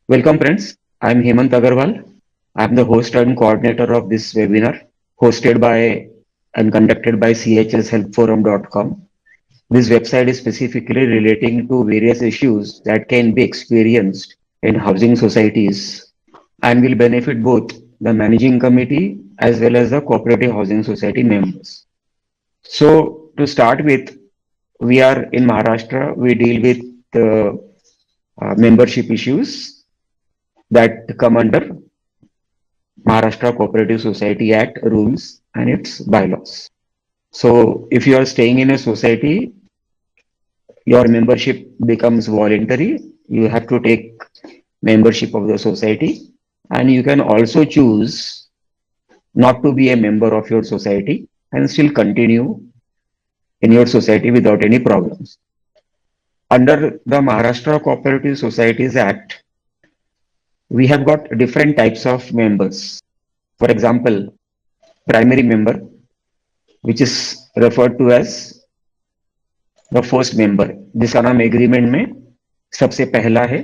Welcome friends, I am Hemant Agarwal. I am the host and coordinator of this webinar hosted by and conducted by chshelpforum.com. This website is specifically relating to various issues that can be experienced in housing societies and will benefit both the managing committee as well as the cooperative housing society members. So to start with, we are in Maharashtra, we deal with membership issues that come under Maharashtra Cooperative Society Act rules and its bylaws. So if you are staying in a society, your membership becomes voluntary. You have to take membership of the society, and you can also choose not to be a member of your society and still continue in your society without any problems. Under the Maharashtra Cooperative Societies Act, we have got different types of members. For example, primary member, which is referred to as the first member, जिसका नाम agreement में सबसे पहला है,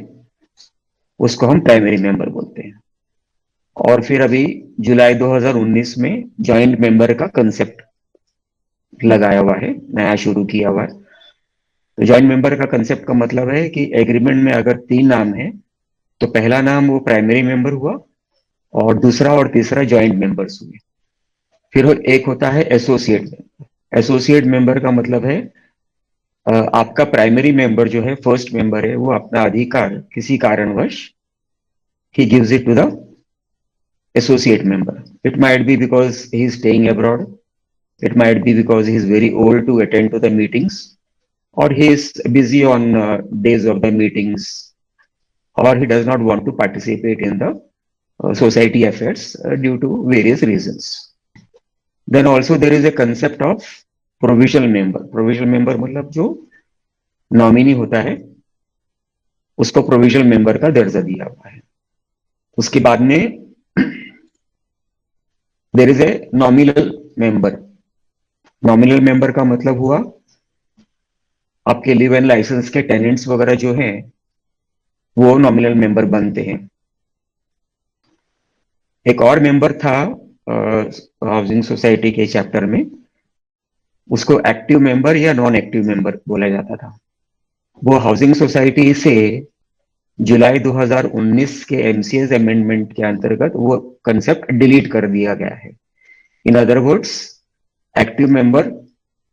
उसको हम primary member बोलते हैं। और फिर अभी जुलाई 2019 में जॉइंट मेंबर का कंसेप्ट लगाया हुआ है, नया शुरू किया हुआ है। तो जॉइंट मेंबर का कंसेप्ट का मतलब है कि एग्रीमेंट में अगर 3 नाम है तो पहला नाम वो प्राइमरी मेंबर हुआ और दूसरा और तीसरा जॉइंट मेंबर्स हुए। फिर एक होता है एसोसिएट मेंबर। एसोसिएट मेंबर का मतलब है आपका प्राइमरी मेंबर जो है, फर्स्ट मेंबर है, वो अपना अधिकार किसी कारणवश he gives it to the associate member. It might be because he is staying abroad. It might be because he is very old to attend to the meetings, or he is busy on days of the meetings, or he does not want to participate in the society affairs due to various reasons. Then also there is a concept of provisional member. Provisional member मतलब जो nominee होता है उसको provisional member का दर्जा दिया हुआ है। उसके बाद में there is a nominal member. Nominal member का मतलब हुआ आपके लिव एंड लाइसेंस के टेनेंट्स वगैरह जो हैं वो नॉमिनल मेंबर बनते हैं। एक और मेंबर था हाउसिंग सोसाइटी के चैप्टर में, उसको एक्टिव मेंबर या नॉन एक्टिव मेंबर बोला जाता था। वो हाउसिंग सोसाइटी से जुलाई 2019 के एमसीएस अमेंडमेंट के अंतर्गत वो कंसेप्ट डिलीट कर दिया गया है। In other words, active member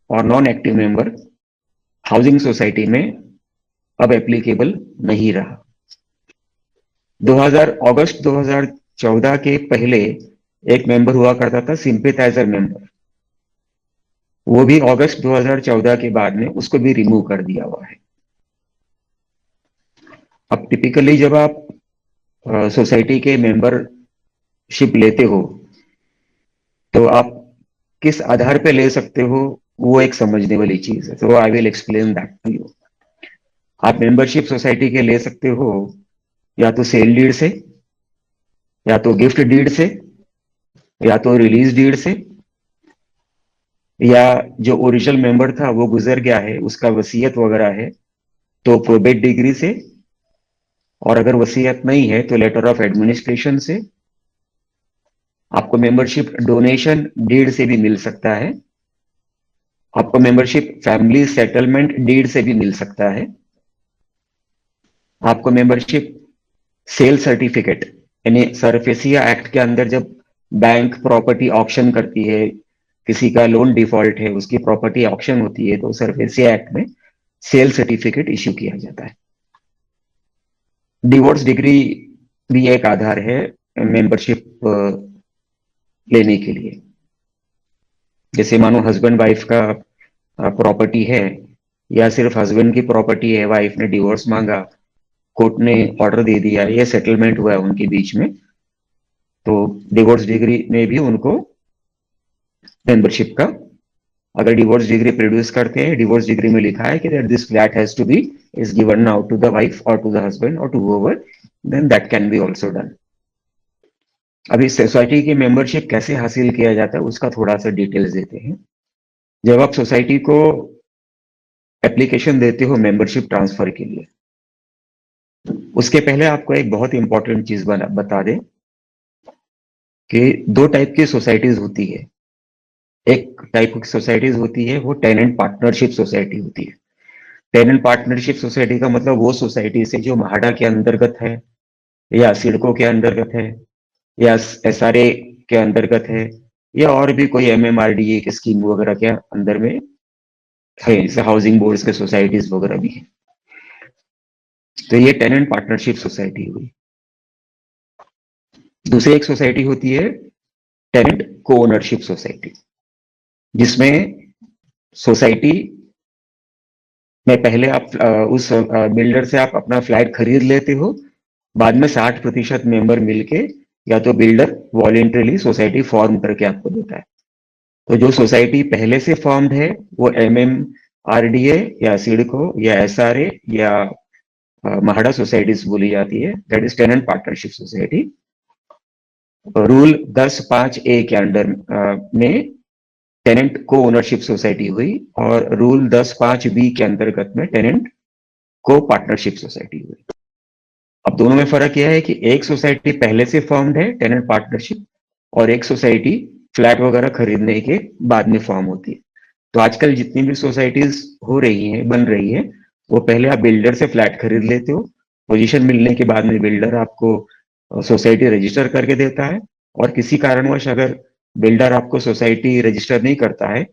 और non active member housing society में अब एप्लीकेबल नहीं रहा। अगस्त 2014 के पहले एक मेंबर हुआ करता था, सिंपैथाइजर मेंबर। वो भी अगस्त 2014 के बाद में उसको भी रिमूव कर दिया हुआ है। अब टिपिकली जब आप सोसाइटी के मेंबरशिप लेते हो तो आप किस आधार पे ले सकते हो, वो एक समझने वाली चीज है। तो I will explain that to you. आप मेंबरशिप सोसाइटी के ले सकते हो या तो सेल डीड से, या तो गिफ्ट डीड से, या तो रिलीज डीड से, या जो ओरिजिनल मेंबर था वो गुजर गया है, उसका वसीयत वगैरह है तो प्रोबेट डिग्री से, और अगर वसीयत नहीं है तो लेटर ऑफ एडमिनिस्ट्रेशन से। आपको मेंबरशिप डोनेशन डीड से भी मिल सकता है। आपको मेंबरशिप फैमिली सेटलमेंट डीड से भी मिल सकता है। आपको मेंबरशिप सेल सर्टिफिकेट, यानी सरफेसिया एक्ट के अंदर जब बैंक प्रॉपर्टी ऑक्शन करती है, किसी का लोन डिफॉल्ट है, उसकी प्रॉपर्टी ऑक्शन होती है, तो सरफेसिया एक्ट में सेल सर्टिफिकेट इश्यू किया जाता है। डिवोर्स डिग्री भी एक आधार है मेंबरशिप लेने के लिए। जैसे मानो हस्बैंड वाइफ का प्रॉपर्टी है, या सिर्फ हस्बैंड की प्रॉपर्टी है, वाइफ ने डिवोर्स मांगा, कोर्ट ने ऑर्डर दे दिया, ये सेटलमेंट हुआ है उनके बीच में, तो डिवोर्स डिग्री में भी उनको मेंबरशिप का, अगर डिवोर्स डिग्री प्रोड्यूस करते हैं, डिवोर्स डिग्री में लिखा है कि that this flat has to be is given now to the wife और टू द हस्बैंड और to whoever, then that can be also done. अभी सोसाइटी की मेंबरशिप कैसे हासिल किया जाता है उसका थोड़ा सा डिटेल्स देते हैं। जब आप सोसाइटी को एप्लीकेशन देते हो मेंबरशिप ट्रांसफर के लिए, उसके पहले आपको एक बहुत इंपॉर्टेंट चीज बता दें कि दो टाइप की सोसाइटीज होती है। एक टाइप की सोसाइटीज होती है वो टेनेंट पार्टनरशिप सोसाइटी होती है। टेनेंट पार्टनरशिप सोसाइटी का मतलब वो सोसाइटी से जो म्हाडा के अंतर्गत है, या सिडको के अंतर्गत है, या एसआरए के अंतर्गत है, या और भी कोई एमएमआरडीए के स्कीम वगैरह के अंदर में है, जैसे हाउसिंग बोर्ड्स के सोसाइटीज वगैरह भी है। तो ये टेनेंट पार्टनरशिप सोसाइटी हुई। दूसरी एक सोसाइटी होती है टेनेंट को ओनरशिप सोसाइटी, जिसमें सोसाइटी में पहले आप उस बिल्डर से आप अपना फ्लैट खरीद लेते हो, बाद में 60% मेंबर मिलके या तो बिल्डर वॉलेंटरली सोसाइटी फॉर्म करके आपको देता है। तो जो सोसाइटी पहले से फॉर्म्ड है वो एमएमआरडीए या सिडको या एसआरए या म्हाडा सोसाइटीज बोली जाती है, that is tenant partnership society. Rule 10(5)(a) के अंडर में टेनेंट को ओनरशिप सोसाइटी हुई, और रूल 10(5)(b) के अंतर्गत में टेनेंट को पार्टनरशिप सोसाइटी हुई। अब दोनों में फर्क यह है कि एक सोसाइटी पहले से फॉर्म्ड है टेनेंट पार्टनरशिप, और एक सोसाइटी फ्लैट वगैरह खरीदने के बाद में फॉर्म होती है। तो आजकल जितनी भी सोसाइटीज हो रही हैं, बन रही है, वो पहले आप बिल्डर से फ्लैट खरीद लेते हो, पोजीशन मिलने के बाद में बिल्डर आपको सोसाइटी रजिस्टर करके देता है, और किसी कारणवश अगर बिल्डर आपको सोसाइटी रजिस्टर नहीं करता है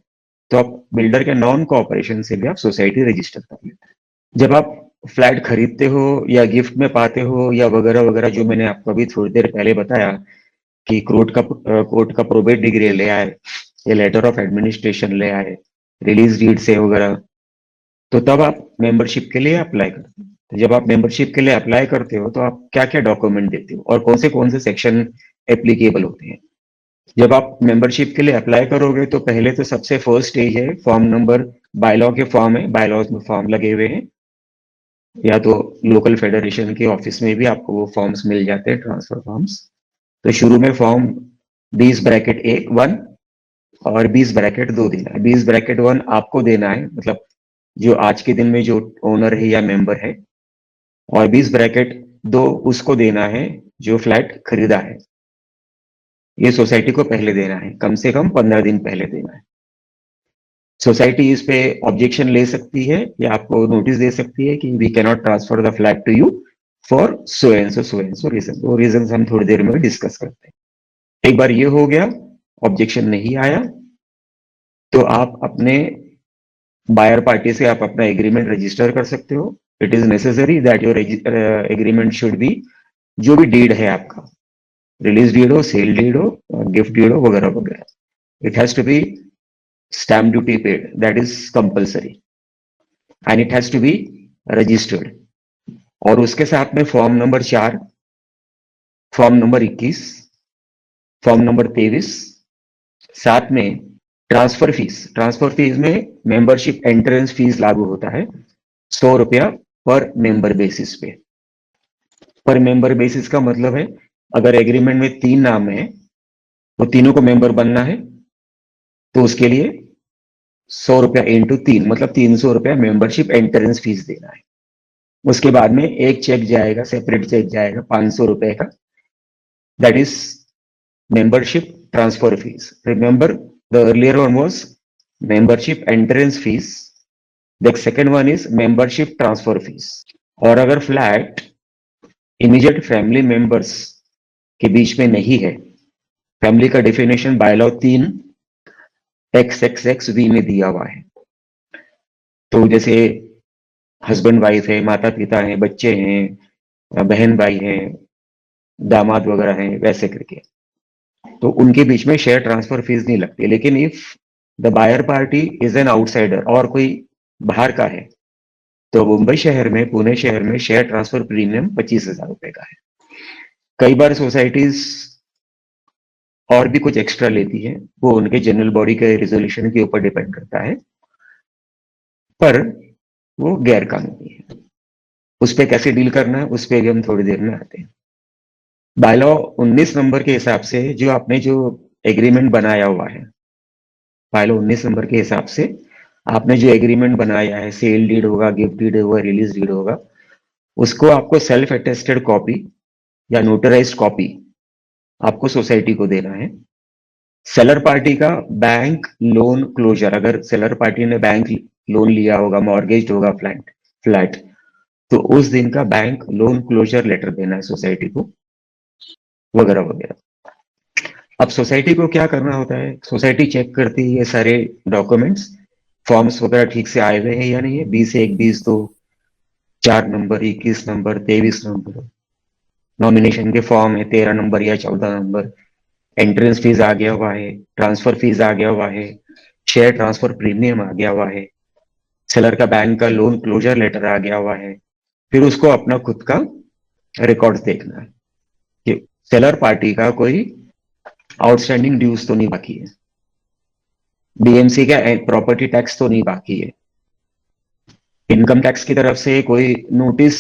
तो आप बिल्डर के नॉन कोऑपरेशन से भी आप सोसाइटी रजिस्टर कर लेते हैं। जब आप फ्लैट खरीदते हो या गिफ्ट में पाते हो या वगैरह वगैरह, जो मैंने आपको अभी थोड़ी देर पहले बताया कि कोर्ट का प्रोबेट डिग्री ले आए, या लेटर ऑफ एडमिनिस्ट्रेशन ले आए, रिलीज डीड से वगैरह, तो तब आप मेंबरशिप के लिए अप्लाई करते हो। तो जब आप मेंबरशिप के लिए अप्लाई करते हो तो आप क्या क्या डॉक्यूमेंट देते हो और कौन से सेक्शन एप्लीकेबल होते हैं। जब आप मेंबरशिप के लिए अप्लाई करोगे तो पहले तो सबसे फर्स्ट स्टेज है फॉर्म नंबर, बायलॉ के फॉर्म है, बायलॉज में फॉर्म लगे हुए हैं, या तो लोकल फेडरेशन के ऑफिस में भी आपको वो फॉर्म्स मिल जाते हैं, ट्रांसफर फॉर्म्स। तो शुरू में फॉर्म 20(1) और 20(2) देना है। 20(1) आपको देना है, मतलब जो आज के दिन में जो ओनर है या मेंबर है, और 20(2) उसको देना है जो फ्लैट खरीदा है। ये सोसाइटी को पहले देना है, कम से कम 15 दिन पहले देना है। सोसाइटी इस पे ऑब्जेक्शन ले सकती है या आपको नोटिस दे सकती है कि we can not transfer the flat to you for so and so reason. वो रीजन हम थोड़ी देर में डिस्कस करते हैं। एक बार ये हो गया, ऑब्जेक्शन नहीं आया, तो आप अपने बायर पार्टी से आप अपना एग्रीमेंट रजिस्टर कर सकते हो। It is necessary that your agreement should be, जो भी डीड है आपका, रिलीज डीड हो, सेल डीड हो, गिफ्ट डीड हो, वगैरह वगैरह, it has to be stamp duty paid, that is compulsory, and it has to be registered. और उसके साथ में form number 4, form number 21, form number 23, साथ में ट्रांसफर फीस में मेंबरशिप एंट्रेंस फीस लागू होता है, 100 रुपया पर मेंबर बेसिस पे। पर मेंबर बेसिस का मतलब है अगर एग्रीमेंट में 3 नाम है तो तीनों को मेंबर बनना है, तो उसके लिए 100 रुपया इंटू 3 मतलब 300 रुपया मेंबरशिप एंट्रेंस फीस देना है। उसके बाद में एक चेक जाएगा, सेपरेट चेक जाएगा 500 रुपए का, that is membership transfer fees. Remember, the earlier one was membership entrance fees. The second one is membership transfer fees. और अगर फ्लैट इमीडिएट फैमिली मेंबर्स के बीच में नहीं है, फैमिली का डेफिनेशन बायलॉ 3(XXXV) में दिया हुआ है। तो जैसे हस्बैंड वाइफ है, माता पिता हैं, बच्चे हैं, बहन भाई हैं, दामाद वगैरह हैं, वैसे करके, तो उनके बीच में शेयर ट्रांसफर फीस नहीं लगती। लेकिन if the buyer party is an outsider और कोई बाहर का है, तो मुंबई शहर में, पुणे शहर में शेयर ट्रांसफर प्रीमियम 25,000 रुपए का है। कई बार सोसाइटीज और भी कुछ एक्स्ट्रा लेती है, वो उनके जनरल बॉडी के रिजोल्यूशन के ऊपर डिपेंड करता है, पर वो गैर कानूनी है। उस पर कैसे डील करना है उस पर भी हम थोड़ी देर में आते हैं। बायलॉ 19 नंबर के हिसाब से जो आपने जो एग्रीमेंट बनाया हुआ है, बायलॉ 19 नंबर के हिसाब से आपने जो एग्रीमेंट बनाया है, सेल डीड होगा, गिफ्ट डीड होगा, रिलीज डीड होगा, उसको आपको सेल्फ अटेस्टेड कॉपी या नोटराइज्ड कॉपी आपको सोसाइटी को देना है। सेलर पार्टी का बैंक लोन क्लोजर, अगर सेलर पार्टी ने बैंक लोन लिया होगा, मॉर्गेज होगा फ्लैट, तो उस दिन का बैंक लोन क्लोजर लेटर देना है सोसाइटी को, वगैरह वगैरह। अब सोसाइटी को क्या करना होता है, सोसाइटी चेक करती है ये सारे डॉक्यूमेंट्स, फॉर्म्स वगैरह ठीक से आए हुए हैं या नहीं है, 20 1 20 2, 4 नंबर, 21 नंबर, 23 नंबर, नॉमिनेशन के फॉर्म है 13 नंबर या 14 नंबर, एंट्रेंस फीस आ गया हुआ है, ट्रांसफर फीस आ गया हुआ है, शेयर ट्रांसफर प्रीमियम आ गया हुआ है, सेलर का बैंक का लोन क्लोजर लेटर आ गया हुआ है। फिर उसको अपना खुद का रिकॉर्ड देखना है कि सेलर पार्टी का कोई आउटस्टैंडिंग ड्यूज तो नहीं बाकी है, बीएमसी का प्रॉपर्टी टैक्स तो नहीं बाकी है, इनकम टैक्स की तरफ से कोई नोटिस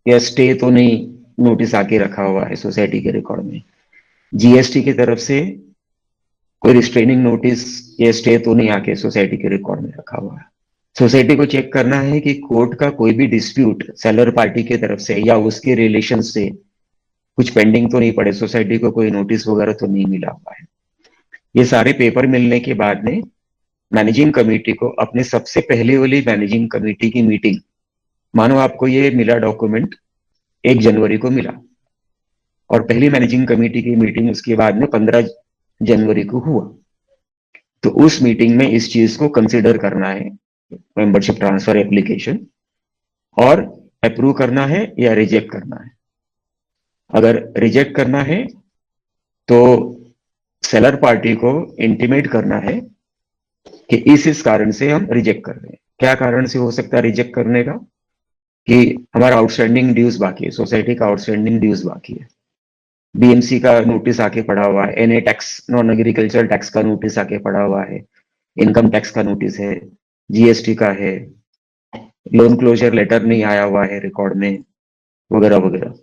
या स्टे तो नहीं नोटिस आके रखा हुआ है सोसाइटी के रिकॉर्ड में, जीएसटी की तरफ से कोई रिस्ट्रेनिंग नोटिस या स्टे तो नहीं आके सोसाइटी के रिकॉर्ड में रखा हुआ है। सोसाइटी को चेक करना है कि कोर्ट का कोई भी डिस्प्यूट सेलर पार्टी की तरफ से या उसके रिलेशन से कुछ पेंडिंग तो नहीं पड़े, सोसाइटी को कोई नोटिस वगैरह तो नहीं मिला हुआ है। ये सारे पेपर मिलने के बाद में मैनेजिंग कमेटी को अपने सबसे पहले वाली मैनेजिंग कमेटी की मीटिंग, मानो आपको ये मिला डॉक्यूमेंट 1 जनवरी को मिला और पहली मैनेजिंग कमेटी की मीटिंग उसके बाद में 15 जनवरी को हुआ, तो उस मीटिंग में इस चीज को कंसिडर करना है, मेंबरशिप ट्रांसफर एप्लीकेशन, और अप्रूव करना है या रिजेक्ट करना है। अगर रिजेक्ट करना है तो सेलर पार्टी को इंटीमेट करना है कि इस कारण से हम रिजेक्ट कर रहे हैं। क्या कारण से हो सकता है रिजेक्ट करने का, कि हमारा आउटस्टैंडिंग ड्यूज बाकी है, सोसाइटी का आउटस्टैंडिंग ड्यूज बाकी है, बीएमसी का नोटिस आके पड़ा हुआ है, NA tax non agriculture tax का नोटिस आके पड़ा हुआ है, इनकम टैक्स का नोटिस है, जीएसटी का है, लोन क्लोजर लेटर नहीं आया हुआ है रिकॉर्ड में, वगैरह वगैरह।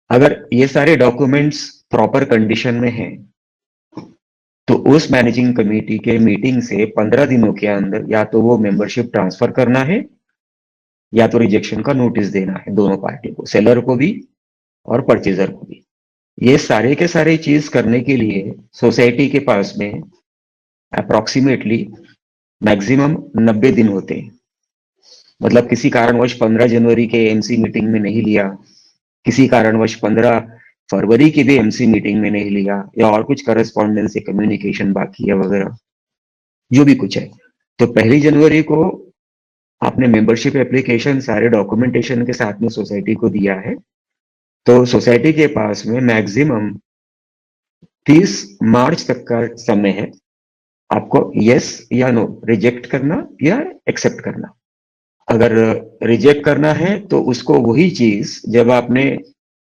अगर ये सारे डॉक्यूमेंट्स प्रॉपर कंडीशन में हैं तो उस मैनेजिंग कमेटी के मीटिंग से 15 दिनों के अंदर या तो वो मेंबरशिप ट्रांसफर करना है या तो रिजेक्शन का नोटिस देना है, दोनों पार्टी को, सेलर को भी और परचेजर को भी। ये सारे के सारे चीज करने के लिए सोसाइटी के पास में अप्रोक्सीमेटली मैक्सिमम 90 दिन होते हैं। मतलब किसी कारणवश 15 जनवरी के एमसी मीटिंग में नहीं लिया, किसी कारणवश 15 फरवरी की भी एमसी मीटिंग में नहीं लिया, या और कुछ करस्पॉन्डेंस से कम्युनिकेशन बाकी है वगैरह, जो भी कुछ है, तो 1 जनवरी को आपने मेंबरशिप एप्लीकेशन सारे डॉक्यूमेंटेशन के साथ में सोसाइटी को दिया है, तो सोसाइटी के पास में मैक्सिमम 30 मार्च तक का समय है आपको यस या नो रिजेक्ट करना या एक्सेप्ट करना। अगर रिजेक्ट करना है तो उसको वही चीज जब आपने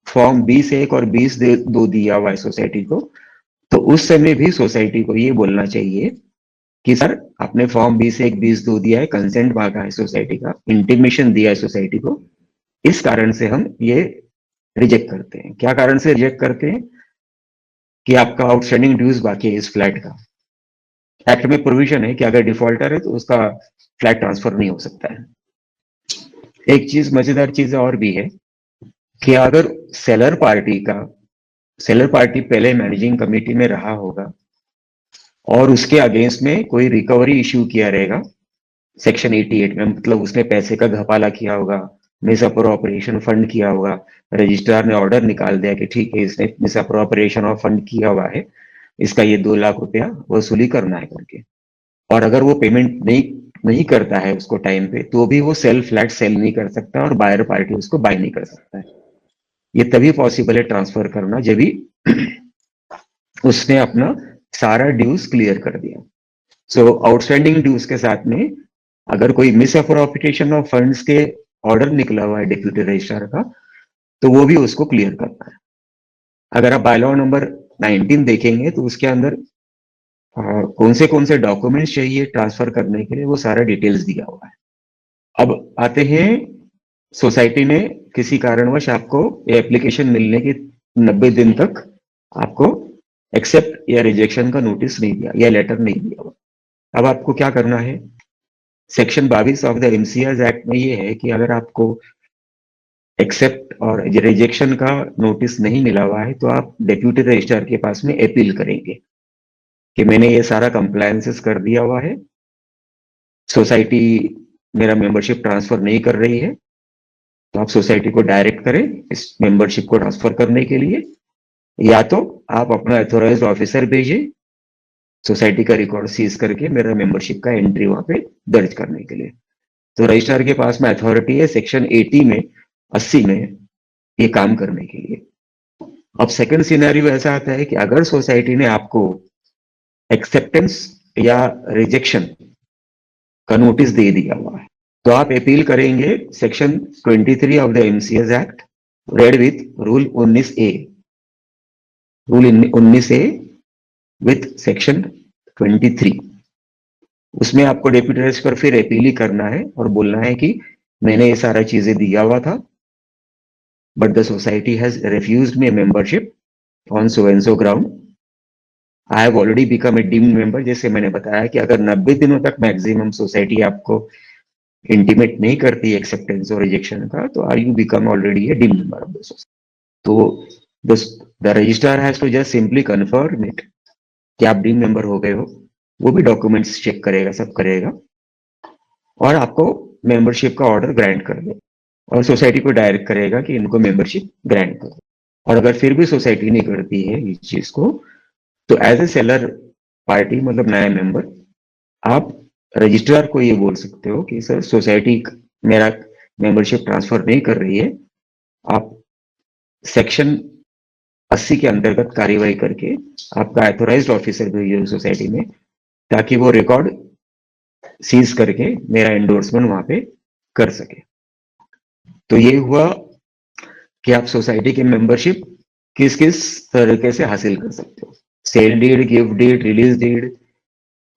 फॉर्म 20 1 और 20 2 दिया हुआ है सोसाइटी को, तो उस समय भी सोसाइटी को ये बोलना चाहिए कि सर आपने फॉर्म 20 1 20 2 दिया है, कंसेंट मांगा है सोसाइटी का, इंटीमेशन दिया है सोसाइटी को, इस कारण से हम ये रिजेक्ट करते हैं। क्या कारण से रिजेक्ट करते हैं, कि आपका आउटस्टैंडिंग ड्यूज बाकी है इस फ्लैट का। एक्ट में प्रोविजन है कि अगर डिफॉल्टर है तो उसका फ्लैट ट्रांसफर नहीं हो सकता है। एक चीज मजेदार चीज और भी है कि अगर सेलर पार्टी पहले मैनेजिंग कमेटी में रहा होगा और उसके अगेंस्ट में कोई रिकवरी इश्यू किया रहेगा सेक्शन 88 में, मतलब उसने पैसे का घपाला किया होगा, मिसअप्रोप्रिएशन फंड किया होगा, रजिस्ट्रार ने ऑर्डर निकाल दिया कि ठीक है इसने मिसअप्रोप्रिएशन ऑफ फंड किया हुआ है, इसका ये 2 लाख रुपया वसूली करना है करके, और अगर वो पेमेंट नहीं करता है उसको टाइम पे, तो भी वो फ्लैट सेल नहीं कर सकता और बायर पार्टी उसको बाय नहीं कर सकता है। ये तभी पॉसिबल है ट्रांसफर करना जब भी उसने अपना सारा ड्यूज क्लियर कर दिया। सो आउटस्टैंडिंग ड्यूज के साथ में अगर कोई मिसअप्रोप्रिएशन ऑफ फंड्स के ऑर्डर निकला हुआ है डिप्यूटी रजिस्ट्रार का, तो वो भी उसको क्लियर करना है। अगर आप बायलॉ नंबर 19 देखेंगे तो उसके अंदर कौन से डॉक्यूमेंट्स चाहिए ट्रांसफर करने के लिए, वो सारा डिटेल्स दिया हुआ है। अब आते हैं, सोसाइटी ने किसी कारणवश आपको एप्लीकेशन मिलने के 90 दिन तक आपको एक्सेप्ट या रिजेक्शन का नोटिस नहीं दिया या लेटर नहीं दिया। अब आपको क्या करना है, section 22 of the MCR act में ये है कि अगर आपको एक्सेप्ट और रिजेक्शन का नोटिस नहीं मिला हुआ है तो आप डेप्यूटी रजिस्ट्रार के पास में अपील करेंगे कि मैंने ये सारा कंप्लायंसेस कर दिया हुआ है, सोसाइटी मेरा मेंबरशिप ट्रांसफर नहीं कर रही है, तो आप सोसाइटी को डायरेक्ट करें इस मेंबरशिप को ट्रांसफर करने के लिए, या तो आप अपना अथॉराइज्ड ऑफिसर भेजिए सोसाइटी का रिकॉर्ड सीज करके मेरा मेंबरशिप का एंट्री वहां पे दर्ज करने के लिए। तो रजिस्ट्रार के पास में अथॉरिटी है सेक्शन 80 में ये काम करने के लिए। अब सेकंड सिनेरियो ऐसा आता है कि अगर सोसाइटी ने आपको एक्सेप्टेंस या रिजेक्शन का नोटिस दे दिया हुआ है तो आप अपील करेंगे section 23 of the MCS act read with rule 19A, rule 19A with section 23। उसमें आपको डेप्यूटी रजिस्ट्रार पर फिर अपील ही करना है और बोलना है कि मैंने ये सारा चीजें दिया हुआ था, but the society has refused me membership on so and so ground, I have already become a deemed member. जैसे मैंने बताया कि अगर 90 दिनों तक मैक्सिमम सोसाइटी आपको इंटीमेट नहीं करती एक्सेप्टेंस और रिजेक्शन का, तो are you become already a deemed member of the society. तो the registrar has to just simply confirm it कि आप डीम्ड मेंबर हो गए हो, वो भी डॉक्यूमेंट्स चेक करेगा, सब करेगा और आपको मेंबरशिप का ऑर्डर ग्रांट कर दे और सोसाइटी को डायरेक्ट करेगा कि इनको मेंबरशिप ग्रांट करो। और अगर फिर भी सोसाइटी नहीं करती है इस चीज को, तो एज ए सेलर पार्टी मतलब नया मेंबर आप रजिस्ट्रार को ये बोल सकते हो कि सर सोसाइटी मेरा मेंबरशिप ट्रांसफर नहीं कर रही है, आप सेक्शन 80 के अंतर्गत कार्यवाही करके आपका ऑथोराइज्ड ऑफिसर भेजिए सोसाइटी में, ताकि वो रिकॉर्ड सीज करके मेरा एंडोर्समेंट वहां पे कर सके। तो ये हुआ कि आप सोसाइटी की मेंबरशिप किस किस तरीके से हासिल कर सकते हो, sale deed, gift deed, release deed,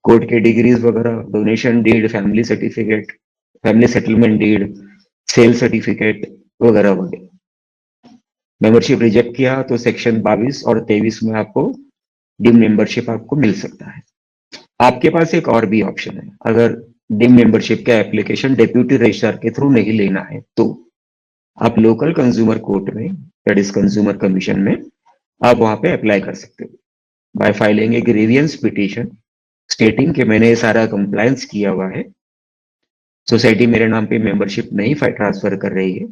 court के डिग्रीज वगैरह, donation deed, family certificate, family settlement deed, sale certificate वगैरह वगैरह। मेंबरशिप रिजेक्ट किया तो सेक्शन 22 और 23 में आपको डीम मेंबरशिप आपको मिल सकता है। आपके पास एक और भी ऑप्शन है, अगर डीम मेंबरशिप का एप्लीकेशन डेप्यूटी रजिस्ट्रार के थ्रू नहीं लेना है तो आप लोकल कंज्यूमर कोर्ट में, दैट इज कंज्यूमर कमीशन में, आप वहां पे अप्लाई कर सकते हो बाय फाइलिंग ए ग्रीवियंस पिटीशन स्टेटिंग कि मैंने ये सारा कंप्लायंस किया हुआ है, सोसाइटी मेरे नाम पे मेंबरशिप नहीं ट्रांसफर कर रही है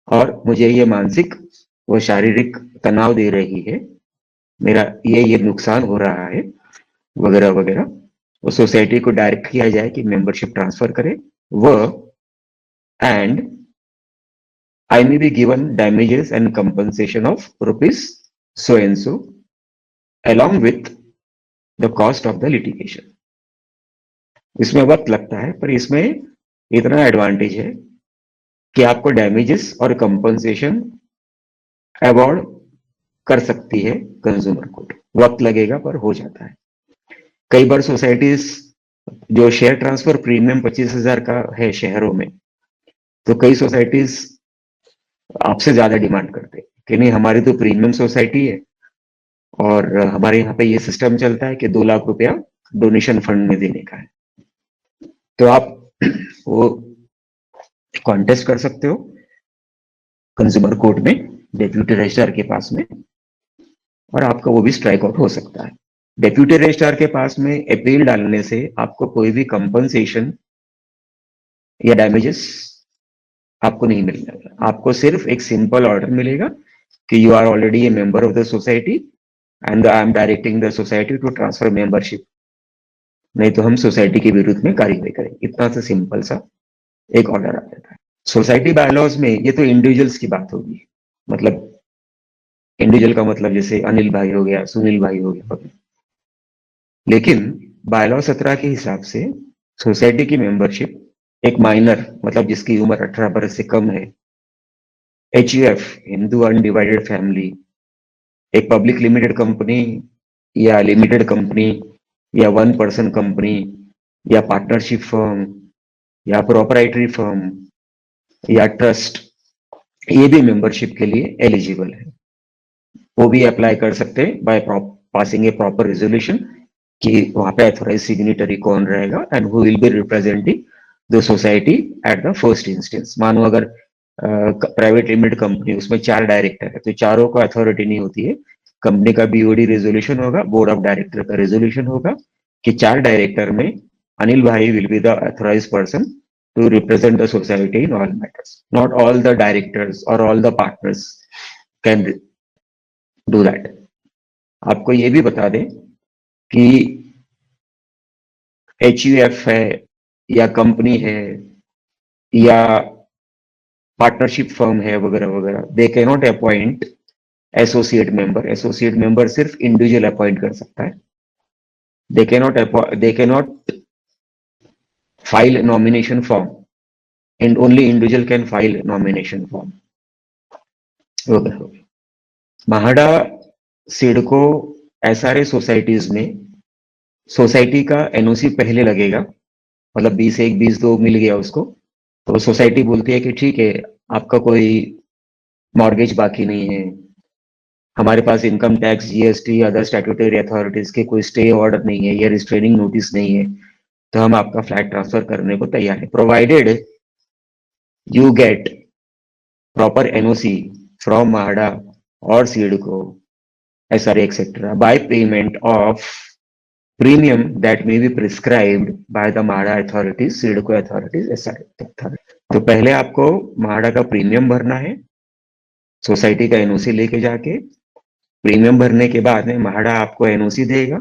और मुझे ये मानसिक व शारीरिक तनाव दे रही है, मेरा ये नुकसान हो रहा है वगैरह वगैरह। वो सोसाइटी को डायरेक्ट किया जाए कि मेंबरशिप ट्रांसफर करे वो, and I may be given damages and compensation of rupees so and so along with the cost of the litigation। इसमें वक्त लगता है पर इसमें इतना एडवांटेज है कि आपको डैमेजेस और कंपनसेशन अवॉर्ड कर सकती है कंज्यूमर कोर्ट। वक्त लगेगा पर हो जाता है। कई बार सोसाइटीज जो शेयर ट्रांसफर प्रीमियम 25,000 का है शहरों में, तो कई सोसाइटीज आपसे ज्यादा डिमांड करते हैं कि नहीं हमारी तो प्रीमियम सोसाइटी है और हमारे यहाँ पे ये सिस्टम चलता है कि 2 लाख रुपया डोनेशन फंड में देने का है। तो आप वो कॉन्टेस्ट कर सकते हो कंज्यूमर कोर्ट में डेप्यूटी रजिस्ट्रार के पास में और आपका वो भी स्ट्राइक आउट हो सकता है। डेप्यूटी रजिस्ट्रार के पास में अपील डालने से आपको कोई भी कंपनसेशन या डैमेजेस आपको नहीं मिलेगा। आपको सिर्फ एक सिंपल ऑर्डर मिलेगा कि you are already a member of the society and I am directing the society to transfer membership, नहीं तो हम सोसाइटी के विरुद्ध में कार्यवाही करेंगे। इतना सा सिंपल सा एक ऑर्डर आ जाता है। सोसाइटी बायलॉज में ये तो इंडिविजुअल्स की बात होगी, मतलब इंडिविजुअल का मतलब जैसे अनिल भाई हो गया, सुनील भाई हो गया वगैरह। लेकिन बायलॉ 17 के हिसाब से सोसाइटी की मेंबरशिप एक माइनर मतलब जिसकी उम्र 18 बरस से कम है, HUF हिंदू अनडिवाइडेड फैमिली, एक पब्लिक लिमिटेड कंपनी या लिमिटेड कंपनी या 1 पर्सन कंपनी या पार्टनरशिप फर्म या प्रोपराइटरी फर्म या ट्रस्ट, ये भी मेंबरशिप के लिए एलिजिबल है। वो भी अप्लाई कर सकते हैं by passing A proper resolution कि वहां पे ऑथोराइज सिग्नेटरी कौन रहेगा and who will be representing the society at the first instance. मानो अगर प्राइवेट लिमिटेड कंपनी, उसमें 4 डायरेक्टर है, तो चारों को अथॉरिटी नहीं होती है। कंपनी का बीओडी रेजोल्यूशन होगा, बोर्ड ऑफ डायरेक्टर का रेजोल्यूशन होगा कि 4 डायरेक्टर में Anil bhai will be the authorise person to represent the society in all matters. Not all the directors और all the partners can do that. आपको ये भी बता दें कि एचयूएफ है या कंपनी है या पार्टनरशिप फर्म है वगैरह वगैरह, they can not appoint associate member. Associate member सिर्फ इंडिविजुअल अपॉइंट कर सकता है। They can not file nomination form and only individual can file nomination form वगैरह। महाडा सिडको एसआरए सोसाइटीज में सोसाइटी का एनओसी पहले लगेगा, मतलब 20(1) 20(2) मिल गया उसको, तो सोसाइटी बोलती है कि ठीक है, आपका कोई मॉर्गेज बाकी नहीं है, हमारे पास income tax, GST, other statutory authorities के कोई स्टे ऑर्डर नहीं है या रिस्ट्रेनिंग नोटिस नहीं है, तो हम आपका फ्लैट ट्रांसफर करने को तैयार है, provided you get proper NOC from MHADA और CIDCO SRA etcetera by payment of premium that may be prescribed by the MHADA authorities, SIDCO authorities, SRA authorities। तो पहले आपको MHADA का प्रीमियम भरना है, सोसाइटी का एनओसी लेके जाके। प्रीमियम भरने के बाद में MHADA आपको एनओसी देगा,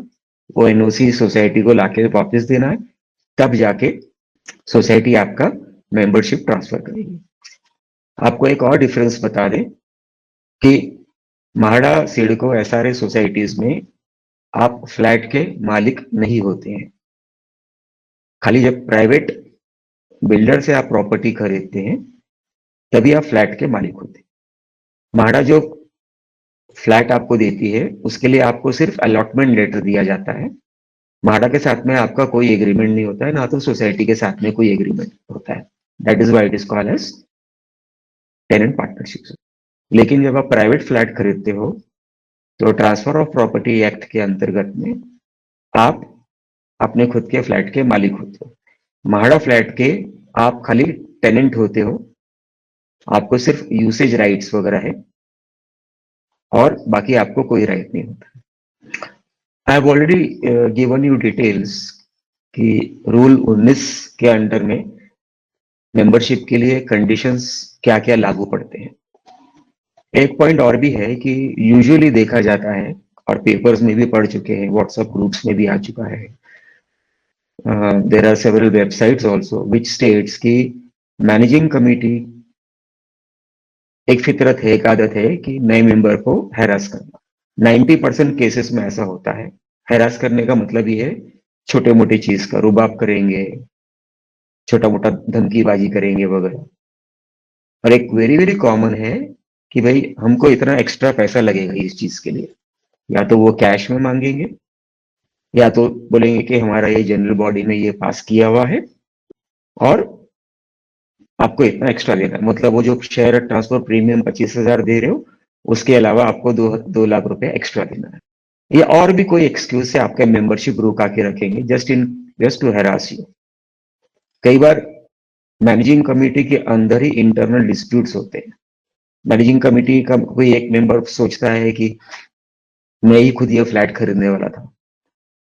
वो एनओसी सोसाइटी को लाके वापस देना है, तब जाके सोसाइटी आपका मेंबरशिप ट्रांसफर करेगी। आपको एक और डिफरेंस बता दें कि MHADA, सिडको, एसआरए सोसाइटीज में आप फ्लैट के मालिक नहीं होते हैं। खाली जब प्राइवेट बिल्डर से आप प्रॉपर्टी खरीदते हैं तभी आप फ्लैट के मालिक होते हैं। म्हाडा जो फ्लैट आपको देती है उसके लिए आपको सिर्फ अलॉटमेंट लेटर दिया जाता है। म्हाडा के साथ में आपका कोई एग्रीमेंट नहीं होता है, ना तो सोसाइटी के साथ में कोई एग्रीमेंट होता है। That is why it is called as tenant partnership. लेकिन जब आप प्राइवेट फ्लैट खरीदते हो तो ट्रांसफर ऑफ प्रॉपर्टी एक्ट के अंतर्गत में आप अपने खुद के फ्लैट के मालिक होते हो। म्हाडा फ्लैट के आप खाली टेनेंट होते हो, आपको सिर्फ यूसेज राइट्स वगैरह है और बाकी आपको कोई राइट नहीं होता। I have already given you details कि रूल 19 के अंडर में मेंबरशिप के लिए कंडीशंस क्या क्या लागू पड़ते हैं। एक पॉइंट और भी है कि यूजुअली देखा जाता है और पेपर्स में भी पढ़ चुके हैं, व्हाट्सएप ग्रुप्स में भी आ चुका है, there are several websites also which states की मैनेजिंग कमिटी एक फितरत है, एक आदत है कि नए मेंबर को हैरास करना। 90% केसेस में ऐसा होता है। हैरास करने का मतलब ये है छोटे मोटे चीज का रुबाब करेंगे, छोटा मोटा धमकीबाजी करेंगे वगैरह। और एक वेरी वेरी कॉमन है कि भाई हमको इतना एक्स्ट्रा पैसा लगेगा इस चीज के लिए, या तो वो कैश में मांगेंगे या तो बोलेंगे कि हमारा ये जनरल बॉडी में ये पास किया हुआ है और आपको इतना एक्स्ट्रा देना है। मतलब वो जो शेयर ट्रांसफर प्रीमियम 25,000 दे रहे हो उसके अलावा आपको 2 लाख रुपए एक्स्ट्रा देना है। या और भी कोई एक्सक्यूज से आपका मेंबरशिप रुका के रखेंगे जस्ट टू हैरास यू। कई बार मैनेजिंग कमेटी के अंदर ही इंटरनल डिस्प्यूट्स होते हैं। मैनेजिंग कमेटी का कोई एक मेंबर सोचता है कि मैं ही खुद ये फ्लैट खरीदने वाला था,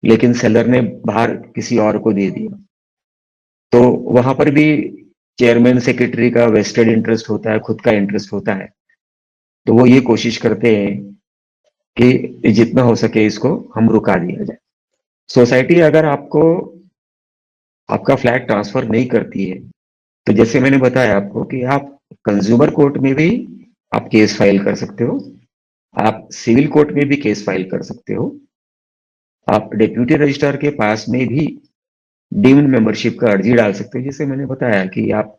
लेकिन सेलर ने बाहर किसी और को दे दिया, तो वहां पर भी चेयरमैन सेक्रेटरी का वेस्टेड इंटरेस्ट होता है, खुद का इंटरेस्ट होता है। तो वो ये कोशिश करते हैं कि जितना हो सके इसको हम रुका दिया जाए। सोसाइटी अगर आपको आपका फ्लैट ट्रांसफर नहीं करती है तो जैसे मैंने बताया आपको कि आप कंज्यूमर कोर्ट में भी आप केस फाइल कर सकते हो, आप सिविल कोर्ट में भी केस फाइल कर सकते हो, आप डिप्यूटी रजिस्ट्रार के पास में भी डीम्ड मेंबरशिप का अर्जी डाल सकते हो। जैसे मैंने बताया कि आप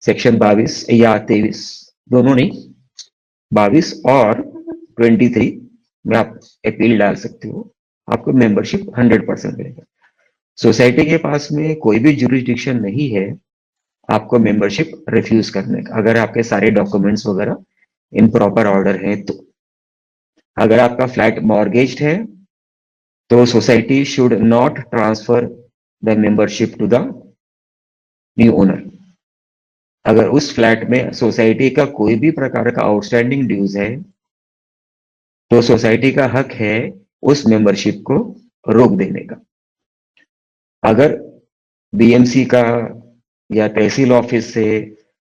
सेक्शन 22 या 23, दोनों नहीं, 22 और 23 में आप अपील डाल सकते हो, आपको मेंबरशिप 100% मिलेगा। सोसाइटी के पास में कोई भी जुरिस्डिक्शन नहीं है आपको मेंबरशिप रिफ्यूज करने का, अगर आपके सारे डॉक्यूमेंट्स वगैरह इन प्रॉपर ऑर्डर हैं तो। अगर आपका फ्लैट मॉर्गेज्ड है तो society should not transfer the membership to the new owner. अगर उस फ्लैट में सोसाइटी का कोई भी प्रकार का आउटस्टैंडिंग ड्यूज है तो सोसाइटी का हक है उस मेंबरशिप को रोक देने का। अगर बीएमसी का या तहसील ऑफिस से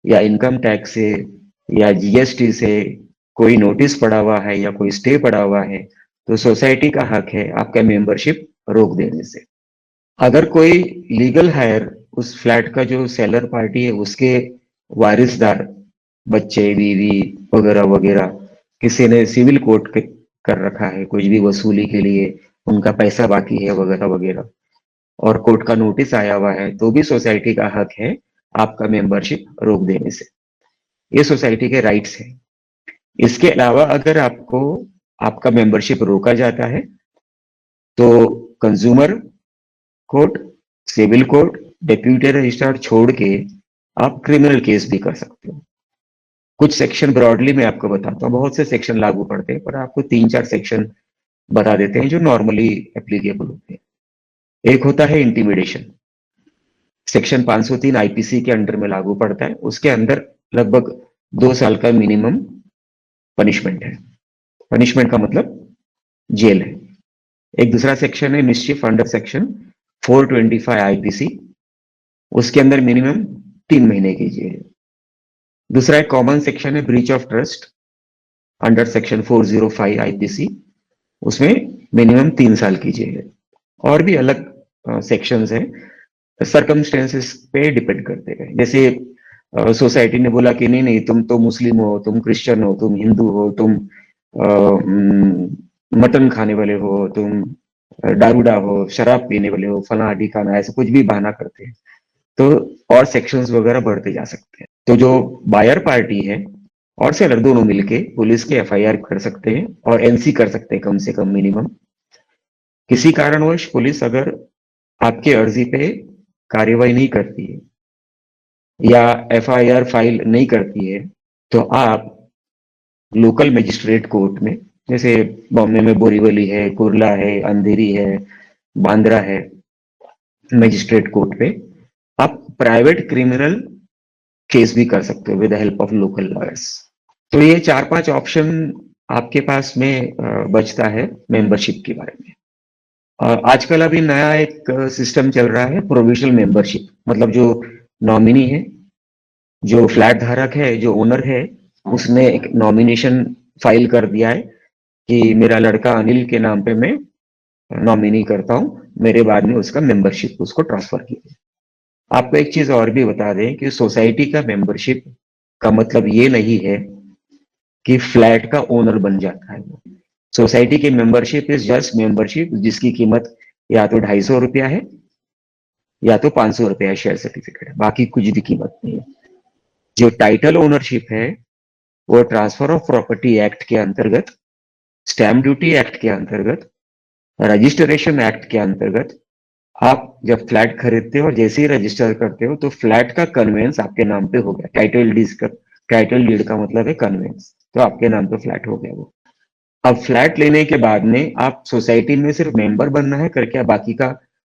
या इनकम टैक्स से या जीएसटी से कोई नोटिस पड़ा हुआ है या कोई स्टे पड़ा हुआ है तो सोसाइटी का हक है आपका मेंबरशिप रोक देने से। अगर कोई लीगल हायर उस फ्लैट का जो सेलर पार्टी है उसके वारिसदार बच्चे बीवी वगैरह वगैरह किसी ने सिविल कोर्ट कर रखा है कुछ भी वसूली के लिए, उनका पैसा बाकी है वगैरह वगैरह, और कोर्ट का नोटिस आया हुआ है तो भी सोसाइटी का हक है आपका मेंबरशिप रोक देने से। ये सोसाइटी के राइट्स हैं। इसके अलावा अगर आपको आपका मेंबरशिप रोका जाता है तो consumer court, civil court, deputy registrar छोड़ के आप क्रिमिनल केस भी कर सकते हो। कुछ सेक्शन ब्रॉडली मैं आपको बताता हूँ, बहुत से सेक्शन लागू पड़ते हैं पर आपको 3-4 सेक्शन बता देते हैं जो नॉर्मली एप्लीकेबल होते हैं। एक होता है इंटिमिडेशन, सेक्शन 503 आईपीसी के अंडर में लागू पड़ता है। उसके अंदर लगभग 2 साल का मिनिमम पनिशमेंट है। पनिशमेंट का मतलब जेल है। एक दूसरा सेक्शन है मिसचिफ अंडर सेक्शन 425 आईपीसी, उसके अंदर मिनिमम 3 महीने की जेल है। दूसरा एक कॉमन सेक्शन है breach of trust under section 405 IPC, उसमें मिनिमम 3 साल की जेल है। और भी अलग सेक्शंस हैं, सर्कमस्टेंसेस पे डिपेंड करते हैं। जैसे सोसाइटी ने बोला कि नहीं नहीं तुम तो मुस्लिम हो, तुम क्रिश्चियन हो, तुम हिंदू हो, तुम मटन खाने वाले हो, तुम दारूडा हो, शराब पीने वाले हो, फला ढिकाना, ऐसे कुछ भी बहाना करते हैं तो और सेक्शंस वगैरह बढ़ते जा सकते हैं। तो जो बायर पार्टी है और सेलर दोनों मिलके पुलिस के एफआईआर कर सकते हैं और एनसी कर सकते हैं कम से कम मिनिमम। किसी कारणवश पुलिस अगर आपके अर्जी पे कार्यवाही नहीं करती है या एफआईआर फाइल नहीं करती है तो आप लोकल मजिस्ट्रेट कोर्ट में, जैसे बॉम्बे में बोरीवली है, कुर्ला है, अंधेरी है, बांद्रा है, मजिस्ट्रेट कोर्ट पे आप प्राइवेट क्रिमिनल केस भी कर सकते हो with the help of local lawyers. तो ये 4-5 ऑप्शन आपके पास में बचता है मेंबरशिप के बारे में। आजकल अभी नया एक सिस्टम चल रहा है प्रोविजनल मेंबरशिप, मतलब जो नॉमिनी है, जो फ्लैट धारक है, जो ओनर है, उसने एक नॉमिनेशन फाइल कर दिया है कि मेरा लड़का अनिल के नाम पे मैं नॉमिनी करता हूं, मेरे बाद में उसका मेंबरशिप उसको ट्रांसफर कीजिए। आपको एक चीज और भी बता दें कि सोसाइटी का मेंबरशिप का मतलब ये नहीं है कि फ्लैट का ओनर बन जाता है। सोसाइटी की मेंबरशिप इज जस्ट मेंबरशिप जिसकी कीमत या तो 250 रुपया है या तो 500 रुपया शेयर सर्टिफिकेट है, बाकी कुछ भी कीमत नहीं है। जो टाइटल ओनरशिप है वो ट्रांसफर ऑफ प्रॉपर्टी एक्ट के अंतर्गत, स्टैम्प ड्यूटी एक्ट के अंतर्गत, रजिस्ट्रेशन एक्ट के अंतर्गत आप जब फ्लैट खरीदते हो और जैसे ही रजिस्टर करते हो तो फ्लैट का कन्वेंस आपके नाम पे हो गया। टाइटल डीड का मतलब है कन्वेंस, तो आपके नाम पे फ्लैट हो गया वो। अब फ्लैट लेने के बाद में आप सोसाइटी में सिर्फ मेंबर बनना है करके आप बाकी का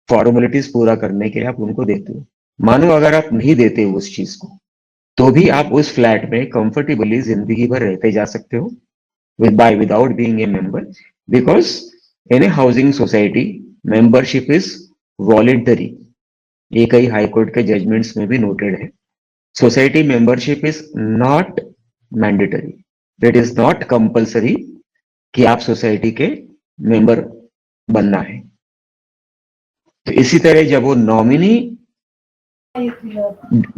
फॉर्मेलिटीज पूरा करने के लिए आप उनको देते हो। मानो अगर आप नहीं देते हो उस चीज को तो भी आप उस फ्लैट में कंफर्टेबली जिंदगी भर रहते जा सकते हो without being a member, because in a housing society membership is voluntary। ये कई हाई कोर्ट के जजमेंट्स में भी नोटेड है। Society membership is not mandatory, it is not compulsory कि आप सोसाइटी के मेंबर बनना है। तो इसी तरह जब वो नॉमिनी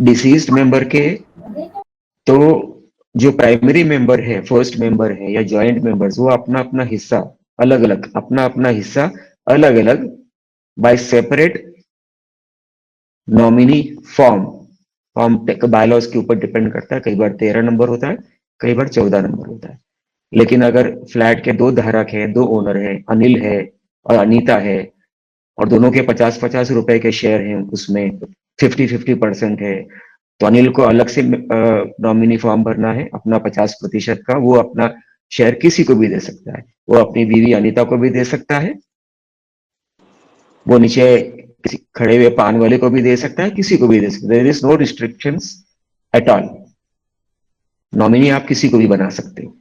डिसीज्ड मेंबर के, तो जो प्राइमरी मेंबर है, फर्स्ट मेंबर है या जॉइंट मेंबर्स, वो अपना अपना हिस्सा अलग अलग by separate nominee form form bylaws के ऊपर डिपेंड करता है। कई बार 13 नंबर होता है, कई बार 14 नंबर होता है। लेकिन अगर फ्लैट के 2 धारक है, 2 ओनर है, अनिल है और अनीता है, और दोनों के 50-50 रुपए के शेयर हैं, उसमें 50-50% है, तो अनिल को अलग से नॉमिनी फॉर्म भरना है अपना 50% का। वो अपना शेयर किसी को भी दे सकता है, वो अपनी बीवी अनीता को भी दे सकता है, वो नीचे किसी खड़े हुए पान वाले को भी दे सकता है, किसी को भी दे सकता है। There is no restrictions at all. Nominee आप किसी को भी बना सकते हो,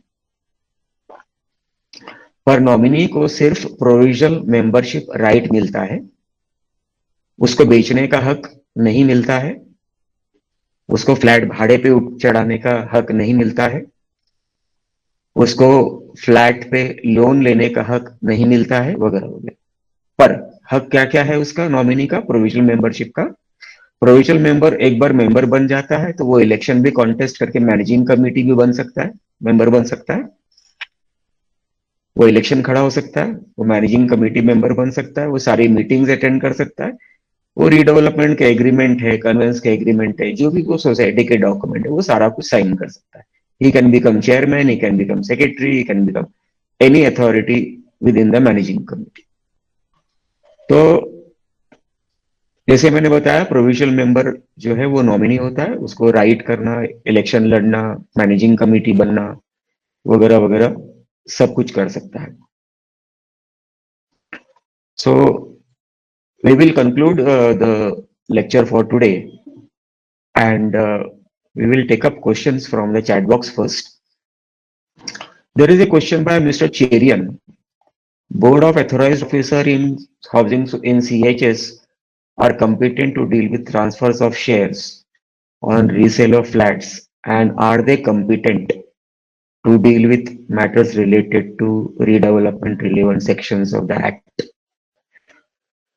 पर नॉमिनी को सिर्फ प्रोविजनल मेंबरशिप राइट मिलता है, उसको बेचने का हक नहीं मिलता है, उसको फ्लैट भाड़े पे चढ़ाने का हक नहीं मिलता है, उसको फ्लैट पे लोन लेने का हक नहीं मिलता है, वगैरह वगैरह। पर हक क्या क्या है उसका, नॉमिनी का, प्रोविजनल मेंबरशिप का? प्रोविजनल मेंबर एक बार मेंबर बन जाता है तो वो इलेक्शन भी कॉन्टेस्ट करके मैनेजिंग कमेटी भी बन सकता है, मेंबर बन सकता है, वो इलेक्शन खड़ा हो सकता है, वो मैनेजिंग कमेटी मेंबर बन सकता है, वो सारी मीटिंग्स अटेंड कर सकता है, वो रीडेवलपमेंट के एग्रीमेंट है, कन्वेंस के एग्रीमेंट है, जो भी वो सोसाइटी के डॉक्यूमेंट है, वो सारा कुछ साइन कर सकता है। He can become chairman, he can become secretary, he can become any authority with in the managing committee. तो जैसे मैंने बताया, प्रोविजनल मेंबर जो है वो नॉमिनी होता है, उसको राइट करना, इलेक्शन लड़ना, मैनेजिंग कमेटी बनना, वगैरह वगैरह सब कुछ कर सकता है। सो we will conclude the lecture for today, and we will take up questions from the chat box first. There is a question by Mr. Cherian. Board of Authorized Officer in Housing in CHS are competent to deal with transfers of shares on resale of flats, and are they competent to deal with matters related to redevelopment relevant sections of the Act?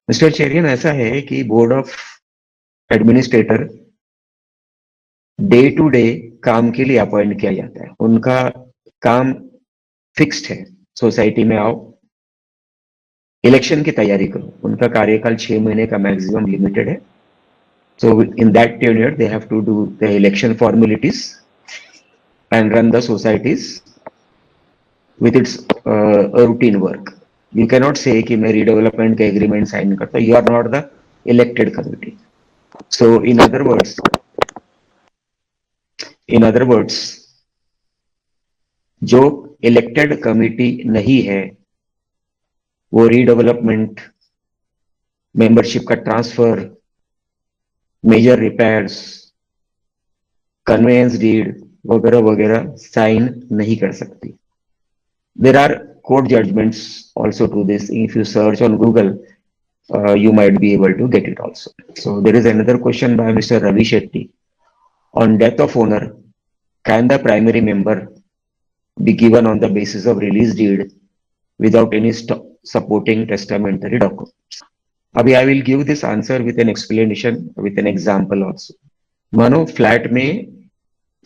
Mr. Cherian, ऐसा है कि board of administrator day to day काम के लिए appoint किया जाता है, उनका काम फिक्स्ड है। सोसाइटी में आओ, इलेक्शन की तैयारी करो, उनका कार्यकाल 6 महीने का मैक्सिमम लिमिटेड है। So in that period they have to do the election formalities and run the societies with its routine work. You can not say कि मैं रीडेवलपमेंट का एग्रीमेंट साइन करता, you are not the elected committee. So in other words जो elected committee नहीं है, वो redevelopment, membership का transfer, major repairs, conveyance deed वगैरह वगैरह साइन नहीं कर सकती। There are court judgments also to this. If you search on Google you might be able to get it also. So there is another question by Mr. Ravi Shetty. On death of owner, can the primary member be given on the basis of release deed without any supporting testamentary documents? अभी I will give this answer with an explanation, with an example also. मानो flat में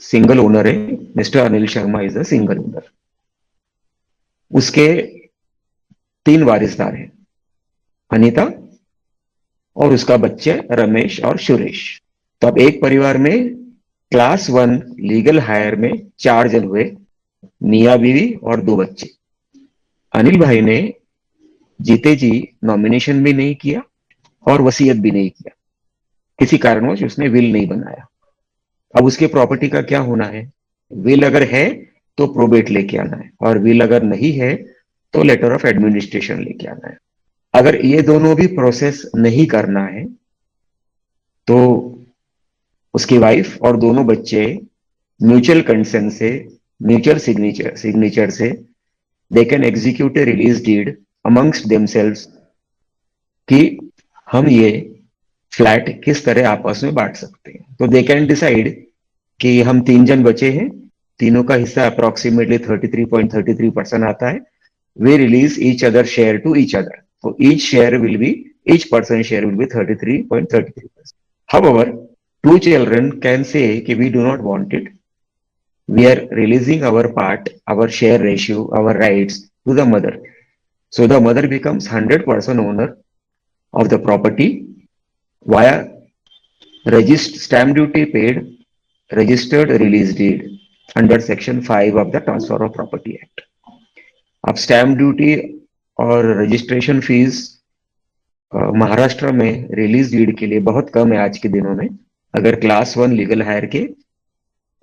single owner है, mister Anil Sharma is a single owner, उसके 3 वारिसदार हैं, अनीता और उसका बच्चे रमेश और सुरेश। तो अब एक परिवार में क्लास 1 लीगल हायर में 4 जन हुए, मियां बीवी और 2 बच्चे। अनिल भाई ने जीते जी नॉमिनेशन भी नहीं किया और वसीयत भी नहीं किया, किसी कारणवश उसने विल नहीं बनाया। अब उसके प्रॉपर्टी का क्या होना है? विल अगर है तो प्रोबेट लेके आना है, और विल अगर नहीं है तो लेटर ऑफ एडमिनिस्ट्रेशन लेके आना है। अगर ये दोनों भी प्रोसेस नहीं करना है तो उसकी वाइफ और दोनों बच्चे म्यूचुअल कंसेंट से, म्यूचुअल सिग्नेचर से they can execute a release deed amongst themselves कि हम ये फ्लैट किस तरह आपस में बांट सकते हैं। तो दे कैन डिसाइड कि हम 3 जन बचे हैं, तीनों का हिस्सा अप्रोक्सीमेटली 33.33% आता है। We release each other share to each other, so each person share will be 33.33%. However, 2 children can say कि we do not want it. We are releasing our part, our share ratio, our rights to the mother. So the mother becomes 100% owner of the property via stamp duty paid, registered release deed under section 5 of the Transfer of Property Act. अब stamp duty और registration fees Maharashtra में release deed के लिए बहुत कम है आज के दिनों में, अगर क्लास 1 लीगल हायर के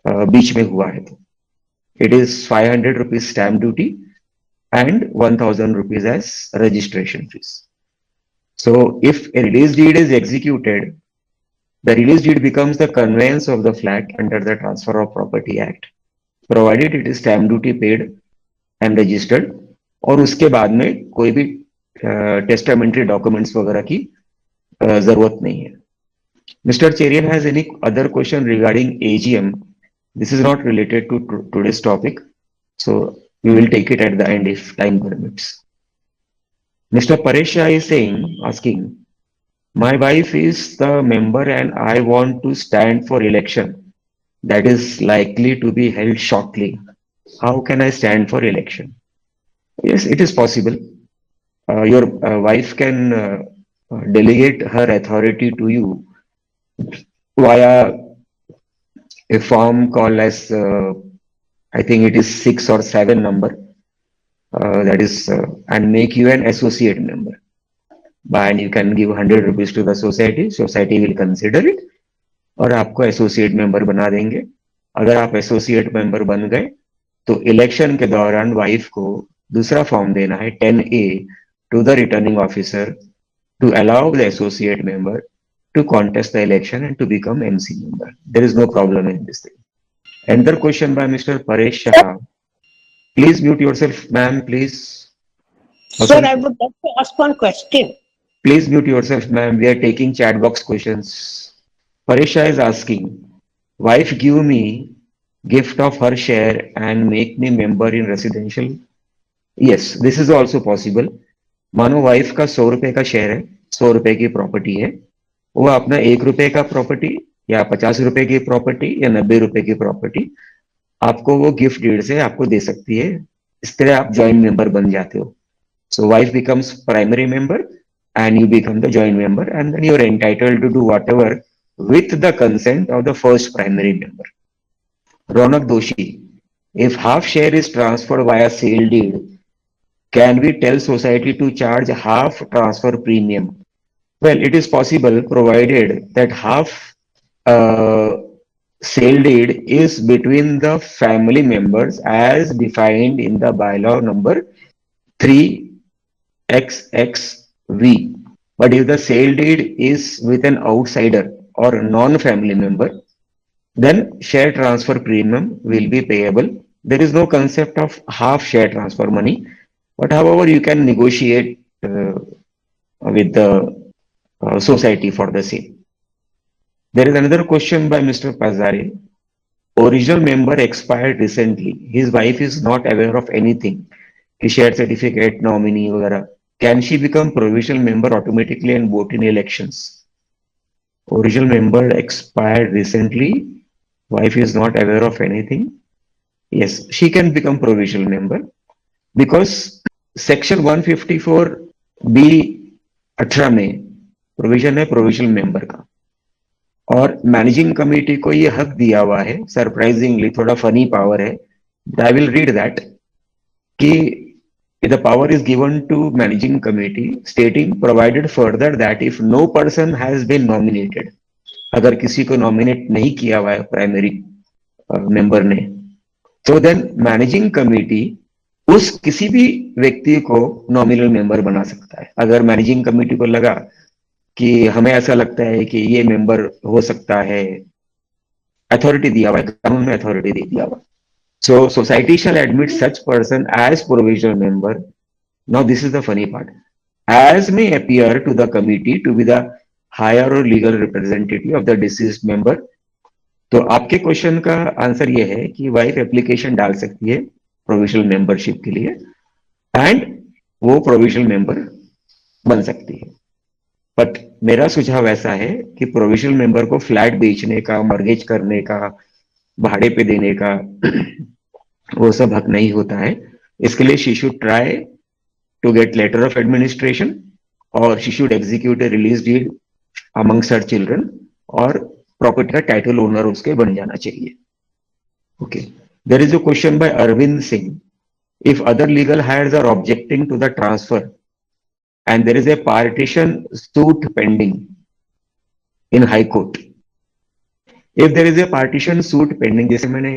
बीच में हुआ है तो it is 500 rupees stamp duty and 1000 rupees as registration fees. So if a release deed is executed, The release deed becomes the conveyance of the flat under the Transfer of Property Act, provided it is stamp duty paid and registered, और उसके बाद में कोई भी testamentary documents वगैरह की जरूरत नहीं है. Mr. Cherian has any other question regarding AGM? This is not related to today's topic, so we will take it at the end if time permits. Mr. Paresha is asking, my wife is the member and I want to stand for election that is likely to be held shortly. How can I stand for election? Yes, it is possible. Your wife can delegate her authority to you via a form called as, I think it is 6 or 7 number, that is, and make you an associate member. And you can give 100 rupees to the society will consider it, और आपको associate member बना देंगे. अगर आप associate member बन गए तो election के दौरान वाइफ को दूसरा फॉर्म देना है 10A to the returning officer to allow the associate member to contest the election and to become MC member. There is no problem in this thing. Another question by Mr. Paresh Shah. Please mute yourself, ma'am, please. Sir, I would like to ask one question. Please mute yourself, ma'am. We are taking chat box questions. Paresh Shah is asking, wife give me gift of her share and make me member in residential? Yes, this is also possible. मानो wife का 100 रुपए का share है, 100 रुपए की property है, वो अपना 1 रुपए का प्रॉपर्टी या 50 रुपए की प्रॉपर्टी या 90 रुपए की प्रॉपर्टी आपको वो गिफ्ट डीड से आपको दे सकती है. इस तरह आप जॉइंट मेंबर बन जाते हो. So wife becomes primary member and you become the joint member and then you are entitled to do whatever with the consent of the first primary member. Raunak Doshi, if half share is transferred via sale deed, can we tell society to charge half transfer premium? Well, it is possible provided that half sale deed is between the family members as defined in the bylaw number 3XXV. But if the sale deed is with an outsider or non-family member, then share transfer premium will be payable. There is no concept of half share transfer money. But however, you can negotiate with the society for the same. There is another question by Mr. Pazari. Original member expired recently. His wife is not aware of anything. His share certificate, nominee, वगैरह. Can she become provisional member automatically and vote in elections? Original member expired recently. Wife is not aware of anything. Yes, she can become provisional member. Because section 154B(18) में provision है provisional member का, और managing committee को ये हक दिया हुआ है. सरप्राइजिंगली थोड़ा फनी पावर है. आई विल रीड दैट कि the power is given to managing committee stating provided further that if no person has been nominated, अगर किसी को नॉमिनेट नहीं किया हुआ है प्राइमरी मेंबर ने, तो देन मैनेजिंग कमेटी उस किसी भी व्यक्ति को नॉमिनल मेंबर बना सकता है. अगर मैनेजिंग कमेटी को लगा कि हमें ऐसा लगता है कि ये मेंबर हो सकता है, अथॉरिटी दिया हुआ है, कानून में अथॉरिटी दे दिया हुआ. So society shall admit such person as provisional member. Now this is the funny part. As may appear to the committee to be the heir और legal representative of the deceased member. तो आपके question का answer ये है कि wife application डाल सकती है प्रोविजनल मेंबरशिप के लिए एंड वो प्रोविजनल मेंबर बन सकती है. बट मेरा सुझाव ऐसा है कि प्रोविजनल मेंबर को फ्लैट बेचने का, मॉर्गेज करने का, भाड़े पे देने का वो सब हक नहीं होता है. इसके लिए she should try to get letter of administration और she should execute a release deed amongst her children, और प्रॉपर्टी का टाइटल ओनर उसके बन जाना चाहिए. Okay. There is a question by Arvind Singh. If other legal heirs are objecting to the transfer and there is a partition suit pending in High Court, if there is a partition suit pending, जैसे मैंने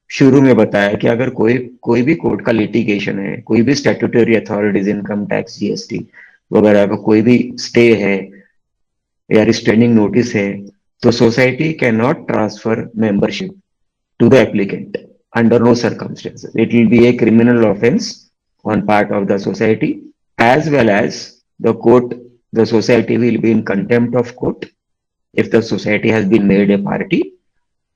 शुरू में बताया कि अगर कोई भी court का लिटिगेशन है, कोई भी statutory authorities, income tax, GST वगैरह का कोई भी स्टे है या रिस्ट्रेनिंग नोटिस है, तो society cannot transfer membership to the applicant under no circumstances. It will be a criminal offense on part of the society, as well as the court. The society will be in contempt of court if the society has been made a party.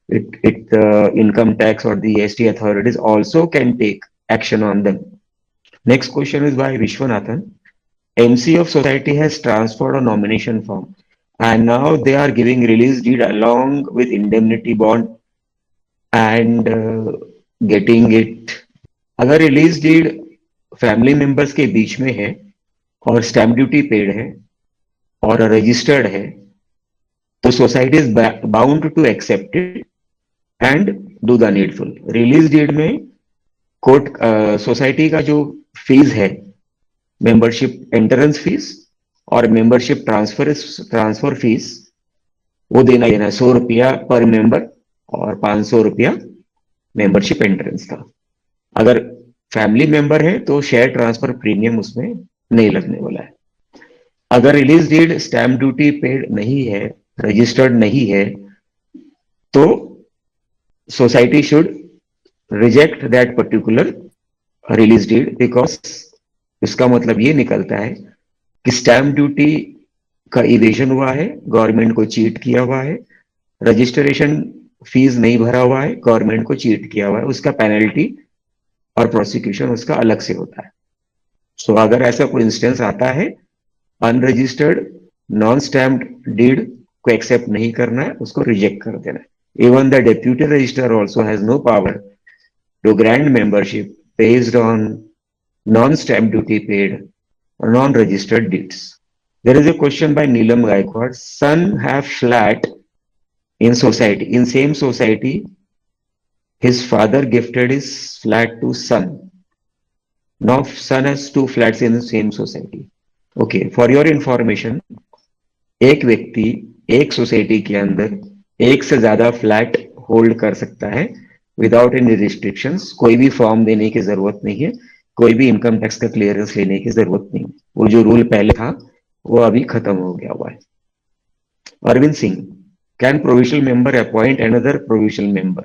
The income tax or the ST authorities also can take action on them. Next question is by Vishwanathan. MC of society has transferred a nomination form and now they are giving release deed along with indemnity bond and getting it. अगर release deed family members के बीच में है और stamp duty paid है और registered है तो society is bound to accept it and do the needful. Release deed में कोर्ट सोसाइटी का जो फीस है, मेंबरशिप एंट्रेंस फीस और मेंबरशिप ट्रांसफर फीस, वो देना है 100 रुपया पर मेंबर और 500 रुपया मेंबरशिप एंट्रेंस का. अगर फैमिली मेंबर है तो शेयर ट्रांसफर प्रीमियम उसमें नहीं लगने वाला है. अगर release deed stamp duty paid नहीं है, रजिस्टर्ड नहीं है, तो society should reject that particular release deed, because इसका मतलब ये निकलता है कि स्टैम्प ड्यूटी का इवेजन हुआ है, गवर्नमेंट को चीट किया हुआ है, रजिस्ट्रेशन फीस नहीं भरा हुआ है, गवर्नमेंट को चीट किया हुआ है, उसका पेनल्टी और प्रोसिक्यूशन उसका अलग से होता है. सो अगर ऐसा कोई इंस्टेंस आता है, अनरजिस्टर्ड नॉन स्टैम्प्ड डीड को एक्सेप्ट नहीं करना है, उसको रिजेक्ट कर देना है. Even the deputy registrar also has no power to grant membership based on non stamp duty paid और non registered deeds. There is a question by Neelam Gaikwad. Son have flat in society. In same society, his father gifted his flat to son. Now son has 2 flats in the same society. Okay, for your information, एक व्यक्ति एक society के अंदर एक से ज्यादा flat hold कर सकता है विदाउट एनी रिस्ट्रिक्शंस. कोई भी फॉर्म देने की जरूरत नहीं है, कोई भी इनकम टैक्स का क्लियरेंस लेने की जरूरत नहीं. वो जो रूल पहले था वो अभी खत्म हो गया हुआ है. Arvind Singh, can provisional member appoint another provisional member?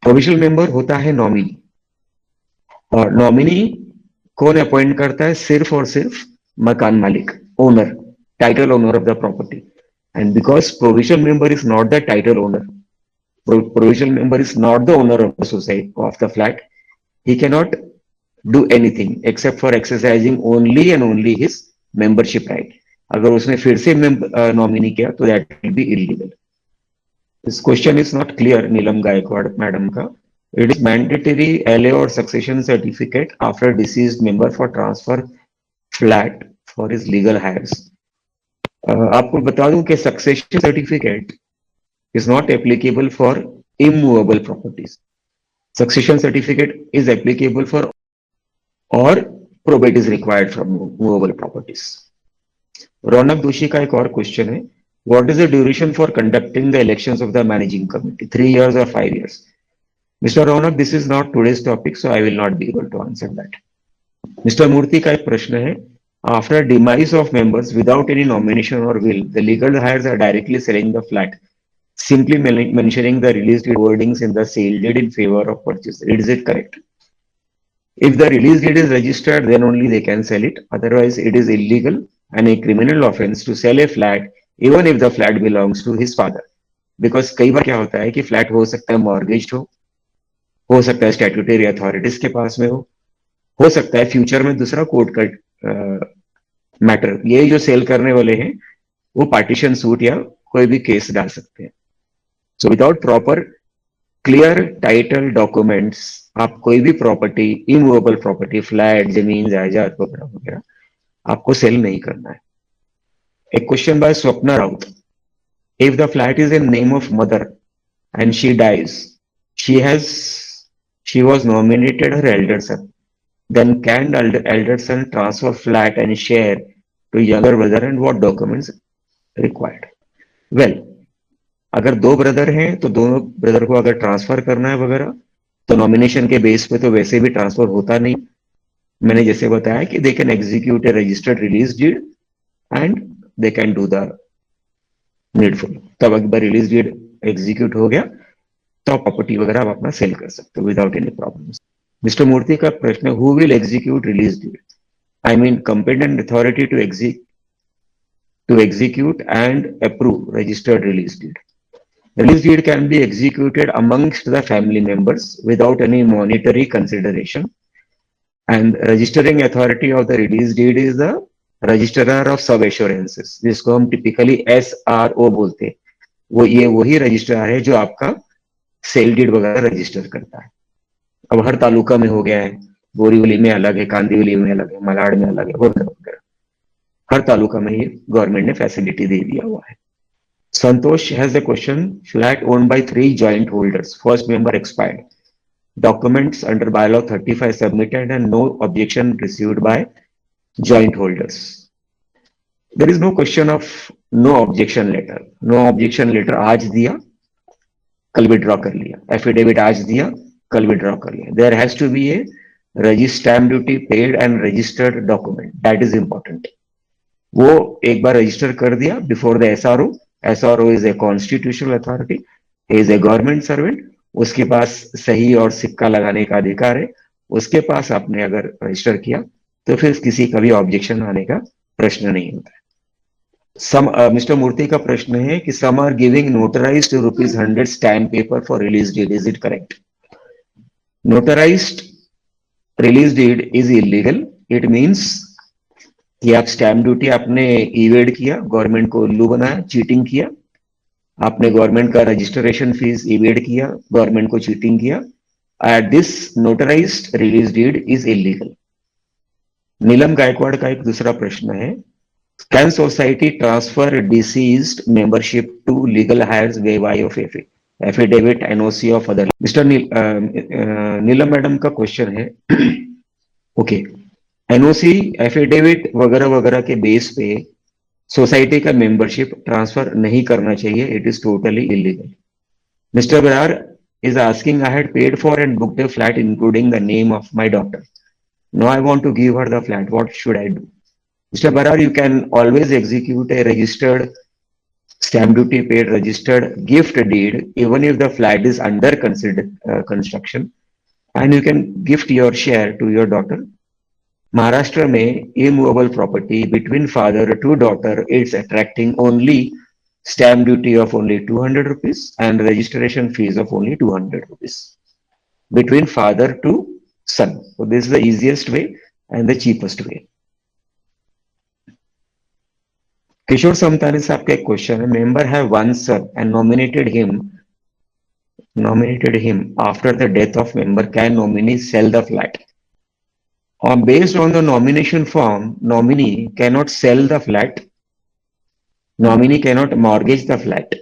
Provisional member होता है नॉमिनी, और नॉमिनी कौन अपॉइंट करता है? सिर्फ और सिर्फ मकान मालिक, owner, title owner of the property. And because provisional member is not the title owner, provisional member is not the owner of the society of the flat, he cannot do anything except for exercising only and only his membership right. अगर उसने फिर से nominee किया तो that will be illegal. This question is not clear Neelam Gaikwad madam का. It is mandatory LA और succession certificate after deceased member for transfer flat for his legal heirs. आपको बता दूं कि succession certificate is not applicable for immovable properties. Succession certificate is applicable for और probate is required from movable properties. Raunak Joshi का एक और question है, what is the duration for conducting the elections of the managing committee, 3 years or 5 years? Mr. Raunak, this is not today's topic, so I will not be able to answer that. Mr. Murthy का एक प्रश्न है, after demise of members without any nomination or will, the legal heirs are directly selling the flat, simply mentioning the release deed wordings in the sale deed in favor of purchase. Is it correct? If the release deed is registered, then only they can sell it. Otherwise, it is illegal and a criminal offense to sell a flat, even if the flat belongs to his father. Because कई बार क्या होता है कि flat हो सकता है mortgage हो सकता है स्टैट्यूटरी अथॉरिटीज के पास में हो सकता है फ्यूचर में दूसरा कोर्ट का मैटर. ये जो सेल करने वाले हैं वो पार्टीशन सूट या कोई भी केस डाल सकते हैं. So without proper clear title documents आप कोई भी प्रॉपर्टी, इमूवेबल प्रॉपर्टी, फ्लैट, जमीन, जायदाद वगैरह वगैरह आपको सेल नहीं करना है. एक question by Swapna Raut, if the flat is in name of mother and she dies, she was nominated her elder son, then can elder son transfer flat and share to younger brother and what documents required? Well, अगर 2 brother हैं तो दोनों brother को अगर transfer करना है वगैरह तो नॉमिनेशन के बेस पे तो वैसे भी ट्रांसफर होता नहीं. मैंने जैसे बताया कि they can execute a registered release deed and they can do the needful, तब एक बार रिलीज डीड एग्जीक्यूट हो गया तो प्रॉपर्टी वगैरह आप अपना सेल कर सकते हो without any problem. Mister Murthy का प्रश्न है, who will execute release deed? I mean competent authority to execute and approve registered release deed. Release deed can be executed amongst the family members without any monetary consideration. And registering authority of the release deed is the registrar of sub assurances, जिसको हम typically SRO बोलते हैं। वो ये वही registrar है जो आपका सेल डीड वगैरह रजिस्टर करता है। अब हर तालुका में हो गया है, बोरीवली में अलग है, कांदिवली में अलग है, मलाड में अलग है, वगैरह वगैरह। हर तालुका में ये गवर्नमेंट ने फैसिलिटी दे दिया हुआ है। Santosh has a question. Flat owned by 3 joint holders. First member expired. Documents under bylaw 35 submitted and no objection received by joint holders. There is no question of no objection letter. No objection letter आज दिया, कल withdraw कर लिया। Affidavit आज दिया, कल withdraw कर लिया। There has to be a stamp duty paid and registered document. That is important. वो एक बार रजिस्टर कर दिया before the SRO. SRO is a constitutional authority, is a government servant, उसके पास सही और सिक्का लगाने का अधिकार है। उसके पास आपने अगर रजिस्टर किया तो फिर किसी का भी ऑब्जेक्शन आने का प्रश्न नहीं होता है। मिस्टर मूर्ति का प्रश्न है कि some are giving notarised ₹100 stamp paper for release deed, is it correct? Notarised release deed is illegal. It means कि आप स्टैम्प ड्यूटी आपने इवेड किया, गवर्नमेंट को उल्लू बनाया, चीटिंग किया। आपने गवर्नमेंट का रजिस्ट्रेशन फीस इवेड किया, गवर्नमेंट को चीटिंग किया। This notarised release deed is illegal. Neelam Gaikwad का एक दूसरा प्रश्न है, can society transfer deceased membership to legal heirs way by of affidavit NOC of other? Mister Neelam madam का क्वेश्चन है, ओके, एनओसी एफिडेविट वगैरह वगैरह के बेस पे सोसाइटी का मेंबरशिप ट्रांसफर नहीं करना चाहिए, it is totally illegal. Mister Brar is asking, I had paid for and booked a flat including the name of my daughter. Now I want to give her the flat. What should I do? Mr. Barar, you can always execute a registered stamp duty paid registered gift deed even if the flat is under construction, and you can gift your share to your daughter. Maharashtra में immovable property between father to daughter is attracting only stamp duty of only 200 rupees and registration fees of only 200 rupees between father to son. So this is the easiest way and the cheapest way. Kishore Samtani साहब का एक question है, member have one son and nominated him after the death of member, can nominee sell the flat? Based on the nomination form, nominee cannot sell the flat. Nominee cannot mortgage the flat.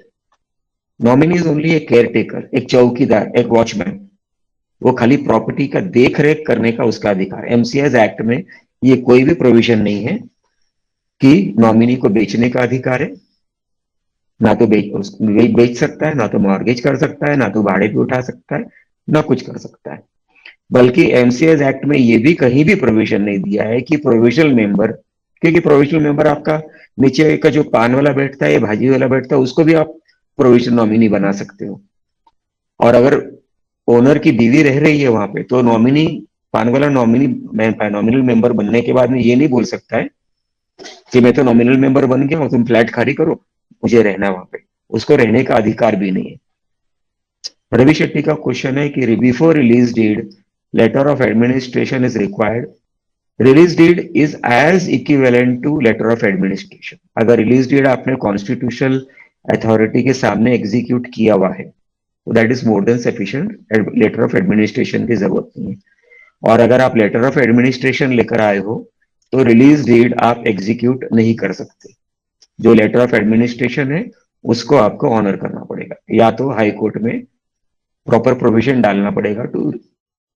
Nominee is only a caretaker, एक चौकीदार, एक watchman. वो खाली property का देख रेख करने का उसका अधिकार। एमसीएस एक्ट में ये कोई भी प्रोविजन नहीं है कि नॉमिनी को बेचने का अधिकार है। ना तो बेच सकता है, ना तो मॉर्गेज कर सकता है, ना तो भाड़े पे उठा सकता है, ना कुछ कर सकता है। बल्कि एमसीएस एक्ट में ये भी कहीं भी प्रोविजन नहीं दिया है कि प्रोविजनल मेंबर, क्योंकि प्रोविजनल मेंबर आपका नीचे का जो पान वाला बैठता है, भाजी वाला बैठता है, उसको भी आप प्रोविजनल नॉमिनी बना सकते हो। और अगर ओनर की बीवी रह रही है वहां पे, तो नॉमिनी, पान वाला नॉमिनल मेंबर बनने के बाद में ये नहीं बोल सकता है कि मैं तो नॉमिनल मेंबर बन गया हूं, तुम फ्लैट खाली करो, मुझे रहना वहां पे। उसको रहने का अधिकार भी नहीं है। रवि शेट्टी का क्वेश्चन है कि before release deed letter of administration is required. Release deed is as equivalent to letter of administration. अगर रिलीज डीड आपने कॉन्स्टिट्यूशनल अथॉरिटी के सामने एग्जीक्यूट किया हुआ है तो that is more than sufficient, letter of administration की जरूरत नहीं है। और अगर आप लेटर ऑफ एडमिनिस्ट्रेशन लेकर आए हो तो रिलीज डीड आप एग्जीक्यूट नहीं कर सकते। जो लेटर ऑफ एडमिनिस्ट्रेशन है उसको आपको ऑनर करना पड़ेगा, या तो हाई कोर्ट में प्रॉपर प्रोविजन डालना पड़ेगा to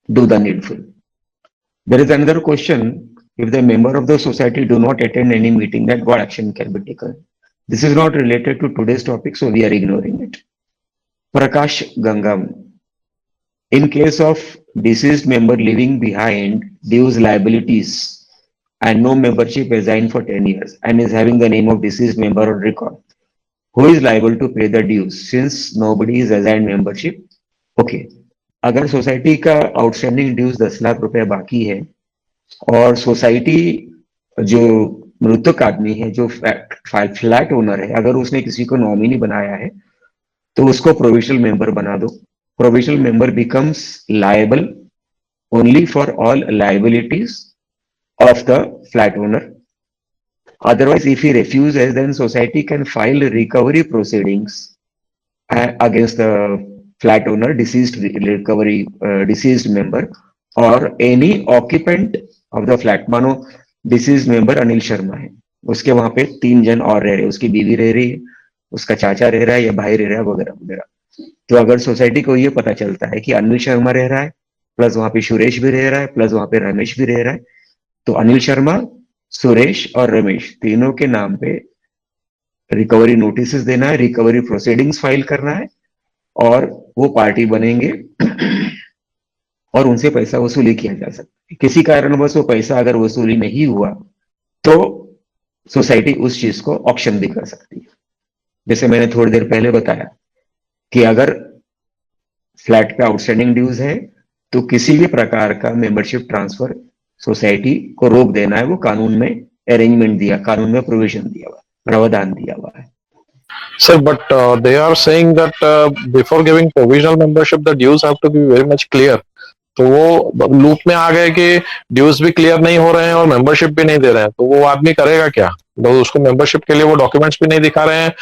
do the needful. There is another question, if the member of the society do not attend any meeting, then what action can be taken? This is not related to today's topic, so we are ignoring it. Prakash Gangam, in case of deceased member leaving behind dues liabilities and no membership assigned for 10 years and is having the name of deceased member on record, who is liable to pay the dues since nobody is assigned membership? Okay, अगर society का outstanding dues 10 lakh रुपए बाकी है और society जो मृतक आदमी है, जो फ्लैट ओनर है, अगर उसने किसी को नॉमिनी बनाया है तो उसको प्रोविजनल मेंबर बना दो. Provisional member becomes liable only for all liabilities of the flat owner. Otherwise, if he refuses, then society can file recovery proceedings against the flat owner, deceased member, or any occupant of the flat. मानो deceased member Anil Sharma है, उसके वहां पे 3 जन और रह रहे, उसकी बीवी रह रही है, उसका चाचा रह रहा है या भाई रह रहा है, वगैरह वगैरह. तो अगर सोसाइटी को ये पता चलता है कि अनिल शर्मा रह रहा है, प्लस वहां पे सुरेश भी रह रहा है, प्लस वहां पे रमेश भी रह रहा है, तो अनिल शर्मा, सुरेश और रमेश तीनों के नाम पे रिकवरी नोटिस देना है, रिकवरी प्रोसीडिंग्स फाइल करना है, और वो पार्टी बनेंगे और उनसे पैसा वसूली किया जा सकता है. किसी कारणवश वो पैसा अगर वसूली नहीं हुआ तो सोसाइटी उस चीज को ऑक्शन भी कर सकती है. जैसे मैंने थोड़ी देर पहले बताया कि अगर फ्लैट पे आउटस्टैंडिंग ड्यूज है तो किसी भी प्रकार का मेंबरशिप ट्रांसफर सोसाइटी को रोक देना है. वो कानून में अरेंजमेंट दिया, कानून में प्रोविजन दिया हुआ, प्रावधान दिया हुआ है. Sir, but they are saying that before giving provisional membership, the dues have to be very much clear. तो वो लूप में आ गए कि ड्यूज भी क्लियर नहीं हो रहे हैं और मेंबरशिप भी नहीं दे रहे हैं, तो वो आदमी करेगा क्या? तो उसको मेंबरशिप के लिए वो डॉक्यूमेंट्स भी नहीं दिखा रहे हैं,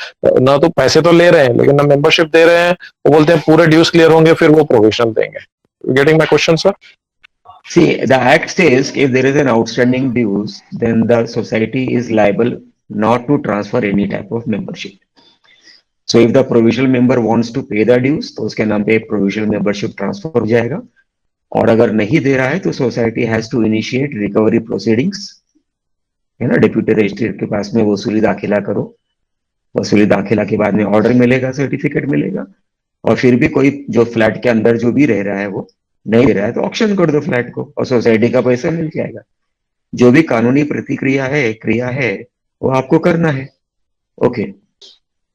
ना तो पैसे तो ले रहे हैं लेकिन ना मेंबरशिप दे रहे हैं. वो बोलते हैं पूरे ड्यूज क्लियर होंगे फिर वो प्रोविजनल देंगे. Getting my question sir? See, the act says if there is an outstanding dues, then the society is liable not to transfer any type of membership. So if the provisional member wants to pay the dues, तो उसके नाम पे provisional membership transfer हो जाएगा. और अगर नहीं दे रहा है तो society has to initiate recovery proceedings, है ना. डिप्यूटी रजिस्ट्रेट के पास में वसूली दाखिला करो, वसूली दाखिला के बाद में ऑर्डर मिलेगा, सर्टिफिकेट मिलेगा, और फिर भी कोई जो फ्लैट के अंदर जो भी रह रहा है वो नहीं दे रहा है तो ऑक्शन कर दो फ्लैट को और सोसाइटी का पैसा मिल जाएगा. जो भी कानूनी प्रतिक्रिया है, क्रिया है, वो आपको करना है. Okay,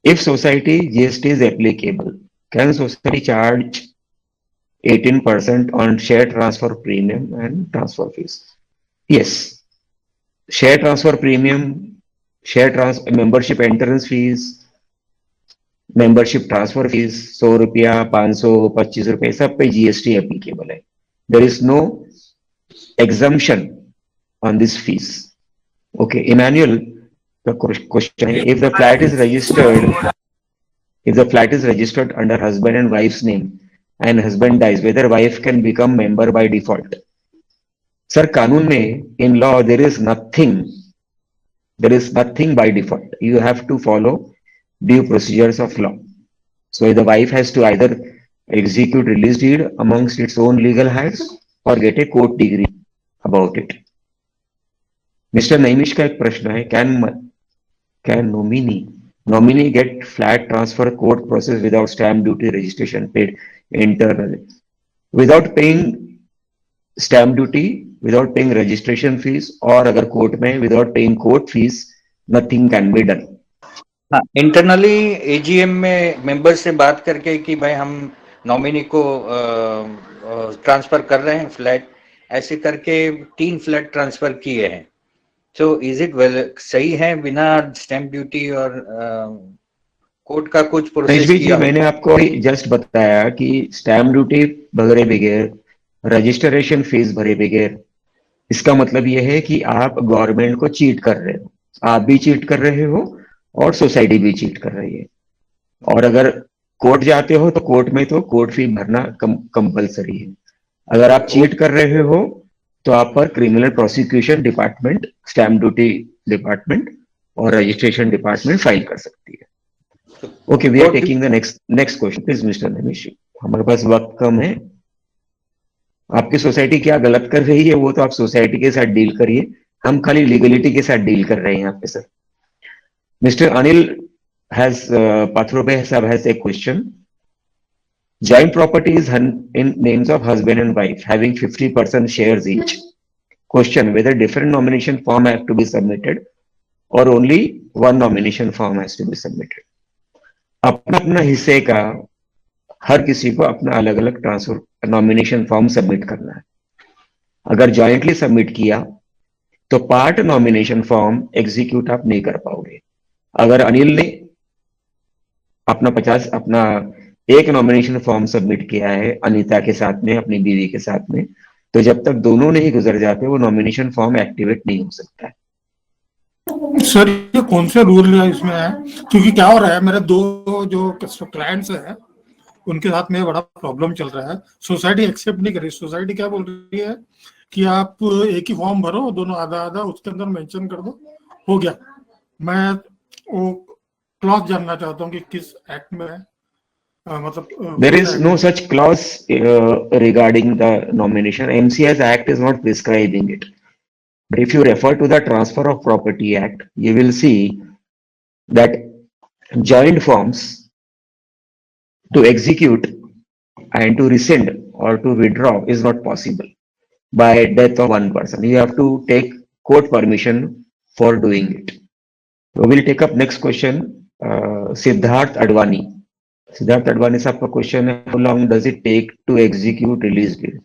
if society GST is applicable, can society charge 18% on share transfer premium and transfer fees? Yes. Share transfer premium, membership entrance fees, membership transfer fees, 100 रुपया, 500, 25 रुपए, सब पे जीएसटी एप्लीकेबल है. There is no exemption on this fees. Okay, Emmanuel, the question है, if the flat is registered under husband and wife's name, and husband dies, whether wife can become member by default? Sir, कानून में in law there is nothing by default. You have to follow due procedures of law. So the wife has to either execute release deed amongst its own legal hands or get a court degree about it. Mr. Naimish का एक प्रश्न है, can nominee get flat transfer court process without stamp duty registration paid internally, without paying stamp duty, without paying registration fees, और अगर court में without paying court fees, nothing can be done. हाँ, internally AGM में member से बात करके कि भाई हम नॉमिनी को ट्रांसफर कर रहे हैं फ्लैट, ऐसे करके 3 फ्लैट ट्रांसफर किए हैं. तो इज इट सही है बिना स्टैम्प ड्यूटी और कोर्ट का कुछ प्रोसेस किया? मैंने आपको जस्ट बताया कि स्टैम्प ड्यूटी भरे बगैर, रजिस्ट्रेशन फीस भरे बगैर, इसका मतलब यह है कि आप गवर्नमेंट को चीट कर रहे हो. आप भी चीट कर रहे हो और सोसाइटी भी चीट कर रही है. और अगर कोर्ट जाते हो तो कोर्ट में तो कोर्ट फी भरना कंपलसरी है. अगर आप चीट कर रहे हो तो आप पर criminal prosecution department, stamp duty department और रजिस्ट्रेशन डिपार्टमेंट फाइल कर सकती है. Okay, we are taking the next question please mister Namish. हमारे पास वक्त कम है. आपकी सोसाइटी क्या गलत कर रही है वो तो आप सोसाइटी के साथ डील करिए, हम खाली लीगलिटी के साथ डील कर रहे हैं यहाँ पे. Sir, mister Anil has Pathrope has a question. Joint property is in names of husband and wife having 50% shares each. Question, whether different nomination form have to be submitted or only one nomination form has to be submitted. अपना अपना हिस्से का हर किसी को अपना अलग अलग transfer nomination form submit करना है। अगर जॉइंटली सबमिट किया तो पार्ट नॉमिनेशन फॉर्म एग्जीक्यूट आप नहीं कर पाओगे। अगर अनिल ने अपना एक नॉमिनेशन फॉर्म सबमिट किया है अनीता के साथ में, अपनी बीवी के साथ में, तो जब तक दोनों नहीं गुजर जाते वो नॉमिनेशन फॉर्म एक्टिवेट नहीं हो सकता है। सर ये कौन से रूल इसमें है? क्योंकि क्या हो रहा है, मेरे दो जो क्लाइंट्स हैं उनके साथ में बड़ा प्रॉब्लम चल रहा है। सोसाइटी एक्सेप्ट नहीं कर रही। सोसाइटी क्या बोल रही है कि आप एक ही फॉर्म भरो, दोनों आधा आधा उसके अंदर मेंशन कर दो, हो गया। मैं वो क्लॉज जानना चाहता हूँ कि किस एक्ट में है, मतलब There is no such clause regarding the nomination. MCS Act is not prescribing it. But if you refer to the Transfer of Property Act, you will see that joint forms to execute and to rescind or to withdraw is not possible by death of one person. You have to take court permission for doing it. So we'll take up next question. Siddharth Advani. Siddharth Advani साहब का question है, how long does it take to execute release deed?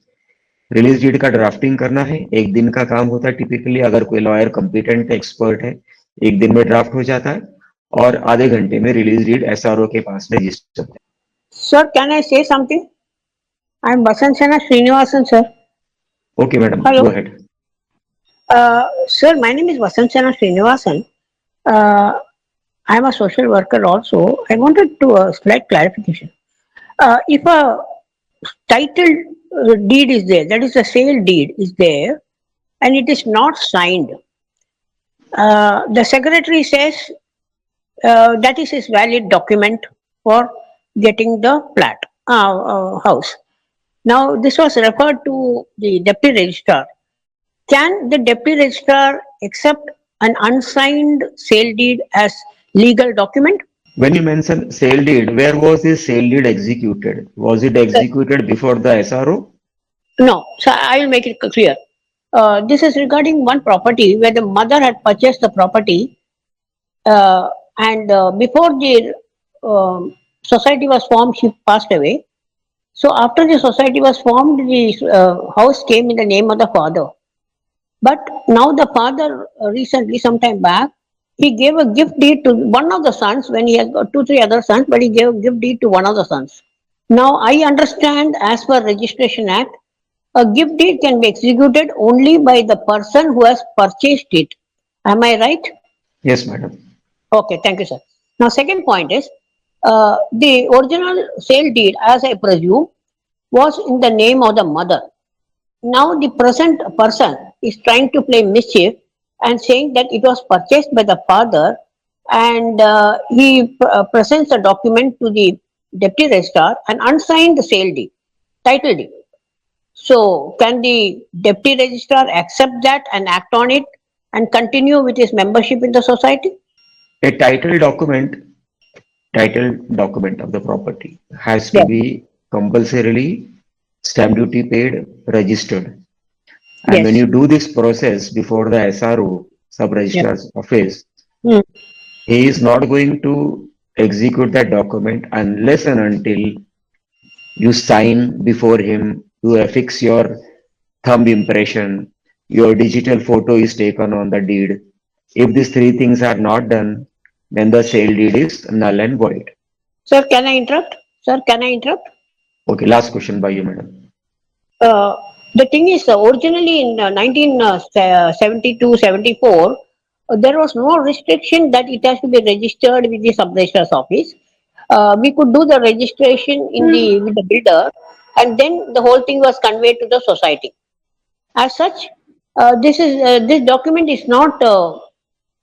Release deed का drafting करना है, एक दिन का काम होता है टिपिकली। अगर कोई लॉयर कंपिटेंट एक्सपर्ट है, एक दिन में ड्राफ्ट हो जाता है और आधे घंटे में रिलीज डीड एसआरओ के पास में रजिस्टर होता है। Sir, can I say something? I am Vasansena Srinivasan, sir. Okay, madam. Hello. Go ahead. Sir, my name is Vasansena Srinivasan. I am a social worker also. I wanted to slight clarification. If a title deed is there, that is a sale deed is there, and it is not signed, the secretary says that is his valid document for getting the flat house. Now, this was referred to the deputy registrar. Can the deputy registrar accept an unsigned sale deed as legal document? When you mention sale deed, where was this sale deed executed? Was it executed before the SRO? No, so I will make it clear. This is regarding one property where the mother had purchased the property, and before the society was formed, she passed away. So after the society was formed, the house came in the name of the father. But now the father recently, sometime back, he gave a gift deed to one of the sons when he has got 2-3 other sons, but he gave a gift deed to one of the sons. Now I understand, as per Registration Act, a gift deed can be executed only by the person who has purchased it. Am I right? Yes, madam. Okay, thank you, sir. Now, second point is, the original sale deed, as I presume, was in the name of the mother. Now, the present person is trying to play mischief and saying that it was purchased by the father, and he presents a document to the deputy registrar, an unsigned sale deed, title deed. So, can the deputy registrar accept that and act on it and continue with his membership in the society? A title document of the property has to be compulsorily stamp duty paid, registered. And Yes. when you do this process before the SRO, sub-registrar's office, he is not going to execute that document unless and until you sign before him, you affix your thumb impression, your digital photo is taken on the deed. If these three things are not done, then the sale deed is null and void. Sir, can I interrupt? Sir, can I interrupt? Okay, last question by you, madam. The thing is, originally in 1972-74, there was no restriction that it has to be registered with the sub-registrar's office. We could do the registration in with the builder, and then the whole thing was conveyed to the society. As such, this document is not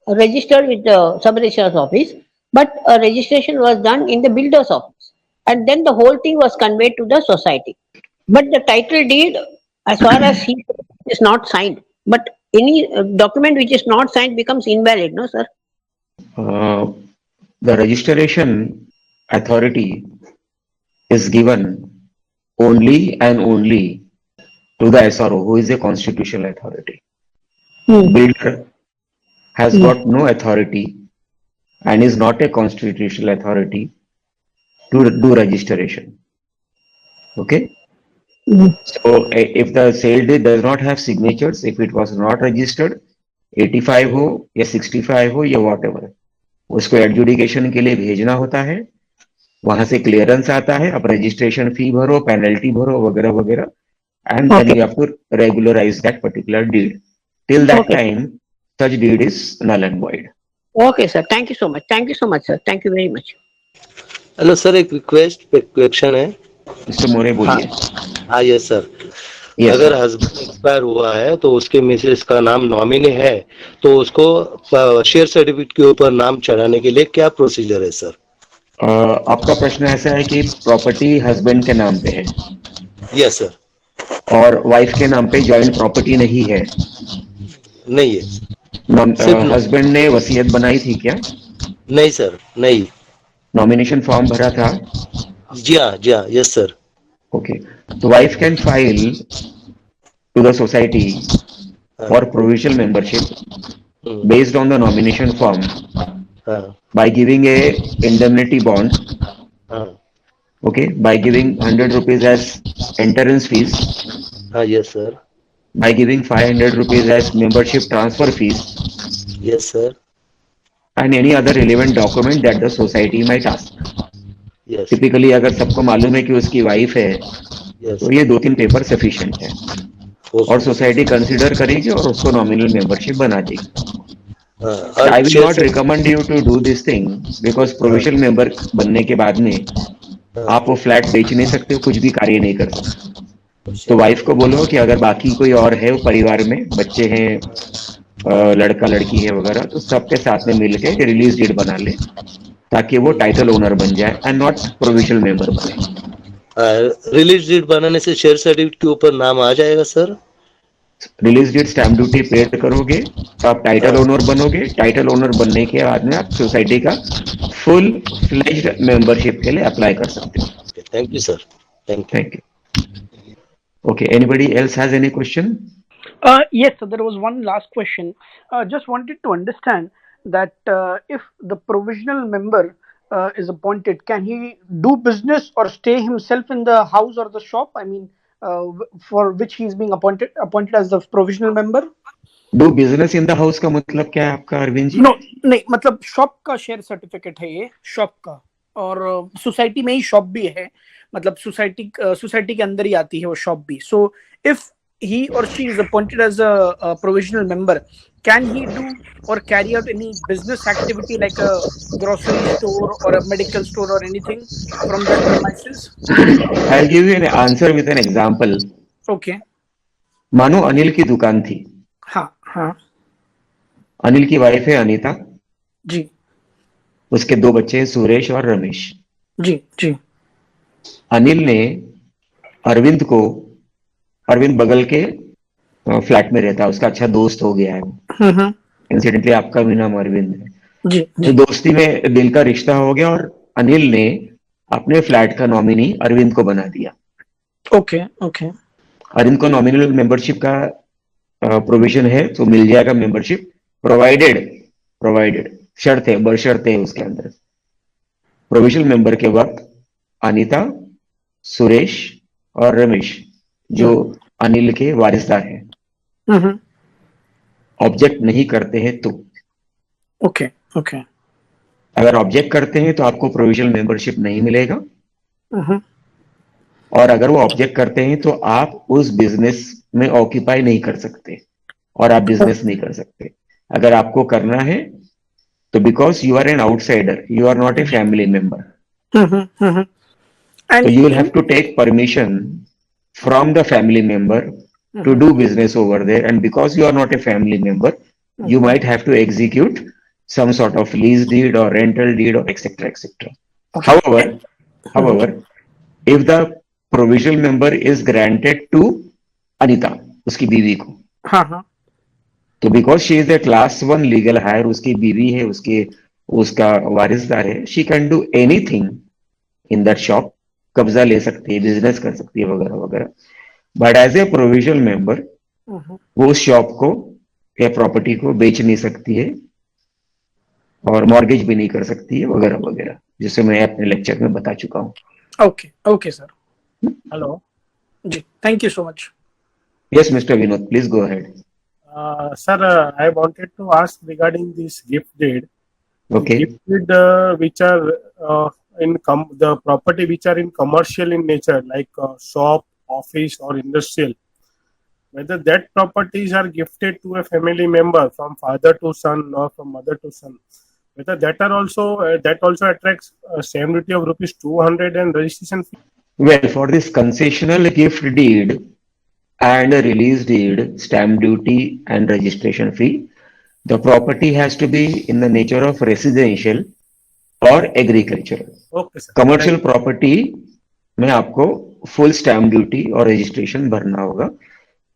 registered with the sub-registrar's office, but a registration was done in the builder's office, and then the whole thing was conveyed to the society. But the title deed, as far as he is not signed, but any document which is not signed becomes invalid, no, sir? The registration authority is given only and only to the SRO, who is a constitutional authority. Builder has got no authority and is not a constitutional authority to do registration. Okay. Mhm. So if the sale deed does not have signatures, if it was not registered, 85 हो या 65 हो या whatever, उसको adjudication के लिए भेजना होता है, वहां से क्लियरेंस आता है, अब रजिस्ट्रेशन फी भरो, पेनल्टी भरो वगैरह वगैरह, and then Okay. you have to regularize that particular deed. Till that Okay. time, such deed is null and void. Okay, sir. Thank you so much. Thank you so much, sir. Thank you very much. Hello sir, एक question है। Mr. More हाँ बोलिए। हाँ, yes sir. Yes, अगर sir. Husband expire हुआ है तो उसके मिसेस का नाम नॉमिनी है, तो उसको शेयर सर्टिफिकेट के ऊपर नाम चढ़ाने के लिए क्या प्रोसीजर है सर? आपका प्रश्न ऐसा है कि प्रॉपर्टी हस्बैंड के नाम पे है यस सर। और वाइफ के नाम पे जॉइंट प्रॉपर्टी नहीं है, नहीं है, सिर्फ हस्बैंड ने वसीयत बनाई थी क्या? नहीं सर, नहीं। नॉमिनेशन फॉर्म भरा था? जी हाँ, यस सर। ओके, तो wife can file to the society हाँ for provisional membership hmm, based on the nomination form हाँ by giving a indemnity bond, हाँ okay, by giving 100 rupees as entrance fees, हाँ, yes sir, by giving 500 rupees as membership transfer fees, yes sir, and any other relevant document that the society might ask. Yes typically अगर सबको मालूम है कि उसकी wife है, yes, तो ये 2-3 पेपर सफिशिएंट है और ओके। सोसाइटी कंसिडर करेगी और उसको नॉमिनल मेंबरशिप बना देगी. हाँ, But I और will share not recommend you to do this thing because हाँ प्रोविजनल मेंबर बनने के बाद में हाँ, आप वो फ्लैट बेच नहीं सकते हो, कुछ भी कार्य नहीं कर सकते. तो अच्छा, वाइफ को बोलो कि अगर बाकी कोई और है परिवार में, बच्चे हैं, लड़का लड़की है वगैरह, तो सबके साथ में मिलके रिलीज डीड बना ले ताकि वो टाइटल ओनर बन जाए एंड नॉट प्रोविजनल मेंबर बने. रिलीज डीड बनाने से शेयर सर्टिफिकेट के ऊपर नाम आ जाएगा sir? Release deed stamp duty paid करोगे तो आप टाइटल हाँ, ओनर बनोगे. टाइटल ओनर बनने के बाद में आप सोसाइटी का फुल फ्लेज्ड मेंबरशिप के लिए अप्लाई कर सकते हो. Thank you sir, thank you. Thank you. Okay, anybody else has any question? Yes, so there was one last question. Just wanted to understand that if the provisional member is appointed, can he do business or stay himself in the house or the shop? I mean, for which he is being appointed as the provisional member? Do business in the house का मतलब क्या है आपका Arvind ji? No, नहीं, मतलब shop का share certificate है ये, शॉप का, और सोसाइटी में ही शॉप भी है, मतलब सोसाइटी के अंदर ही आती है वो शॉप भी. So if he or she is appointed as a provisional member, can he do or carry out any business activity like a grocery store or a medical store or anything from that premises? I'll give you an answer with an example. Okay. मानो अनिल की दुकान थी. हाँ हाँ अनिल की wife है अनीता, जी उसके 2 बच्चे हैं सुरेश और रमेश. जी जी अनिल ने अरविंद को, अरविंद बगल के फ्लैट में रहता है, उसका अच्छा दोस्त हो गया है. हम्म, इंसिडेंटली आपका भी नाम अरविंद है. जी तो जी दोस्ती में दिल का रिश्ता हो गया और अनिल ने अपने फ्लैट का नॉमिनी अरविंद को बना दिया. ओके ओके अरविंद को नॉमिनल मेंबरशिप का प्रोविजन है तो मिल जाएगा मेंबरशिप, प्रोवाइडेड शर्त है, बशर्त है उसके अंदर. प्रोविजनल मेंबर के वक्त अनीता, सुरेश और रमेश जो अनिल के वारिसदार हैं, हम्म, ऑब्जेक्ट नहीं करते हैं तो. ओके ओके अगर ऑब्जेक्ट करते हैं तो आपको प्रोविजनल मेंबरशिप नहीं मिलेगा, हम्म, और अगर वो ऑब्जेक्ट करते हैं तो आप उस बिजनेस में ऑक्यूपाई नहीं कर सकते और आप बिजनेस नहीं कर सकते. अगर आपको करना है तो because you are an outsider, you are not a family member, hmm. so And you will have to take permission from the family member to do business over there, and because you are not a family member, you might have to execute some sort of lease deed or rental deed or etc etc. However, if the provisional member is granted to Anita, उसकी बीवी को, हाँ हाँ तो because she is a class 1 legal higher, उसकी बीवी है, उसका वारिसदार है, she can do anything in that shop. कब्जा ले सकती है, बिजनेस कर सकती है वगैरह वगैरह. But as a provisional member वो उस शॉप को या प्रॉपर्टी को बेच नहीं सकती है और मॉर्गेज भी नहीं कर सकती है वगैरह वगैरह. जिसे मैं अपने लेक्चर में बता चुका हूँ. Okay okay sir. Hello. जी, thank you so much. Yes, Mr. Vinod, please go ahead. Sir, I wanted to ask regarding this gift deed. The Okay. gift deed which are the property which are in commercial in nature, like shop, office, or industrial, whether that properties are gifted to a family member from father to son or from mother to son, whether that also attracts stamp duty of rupees 200 and registration fee. Well, for this concessional gift deed and a release deed, stamp duty and registration fee, the property has to be in the nature of residential or agricultural. Okay, sir. Commercial property में आपको full stamp duty और registration भरना होगा.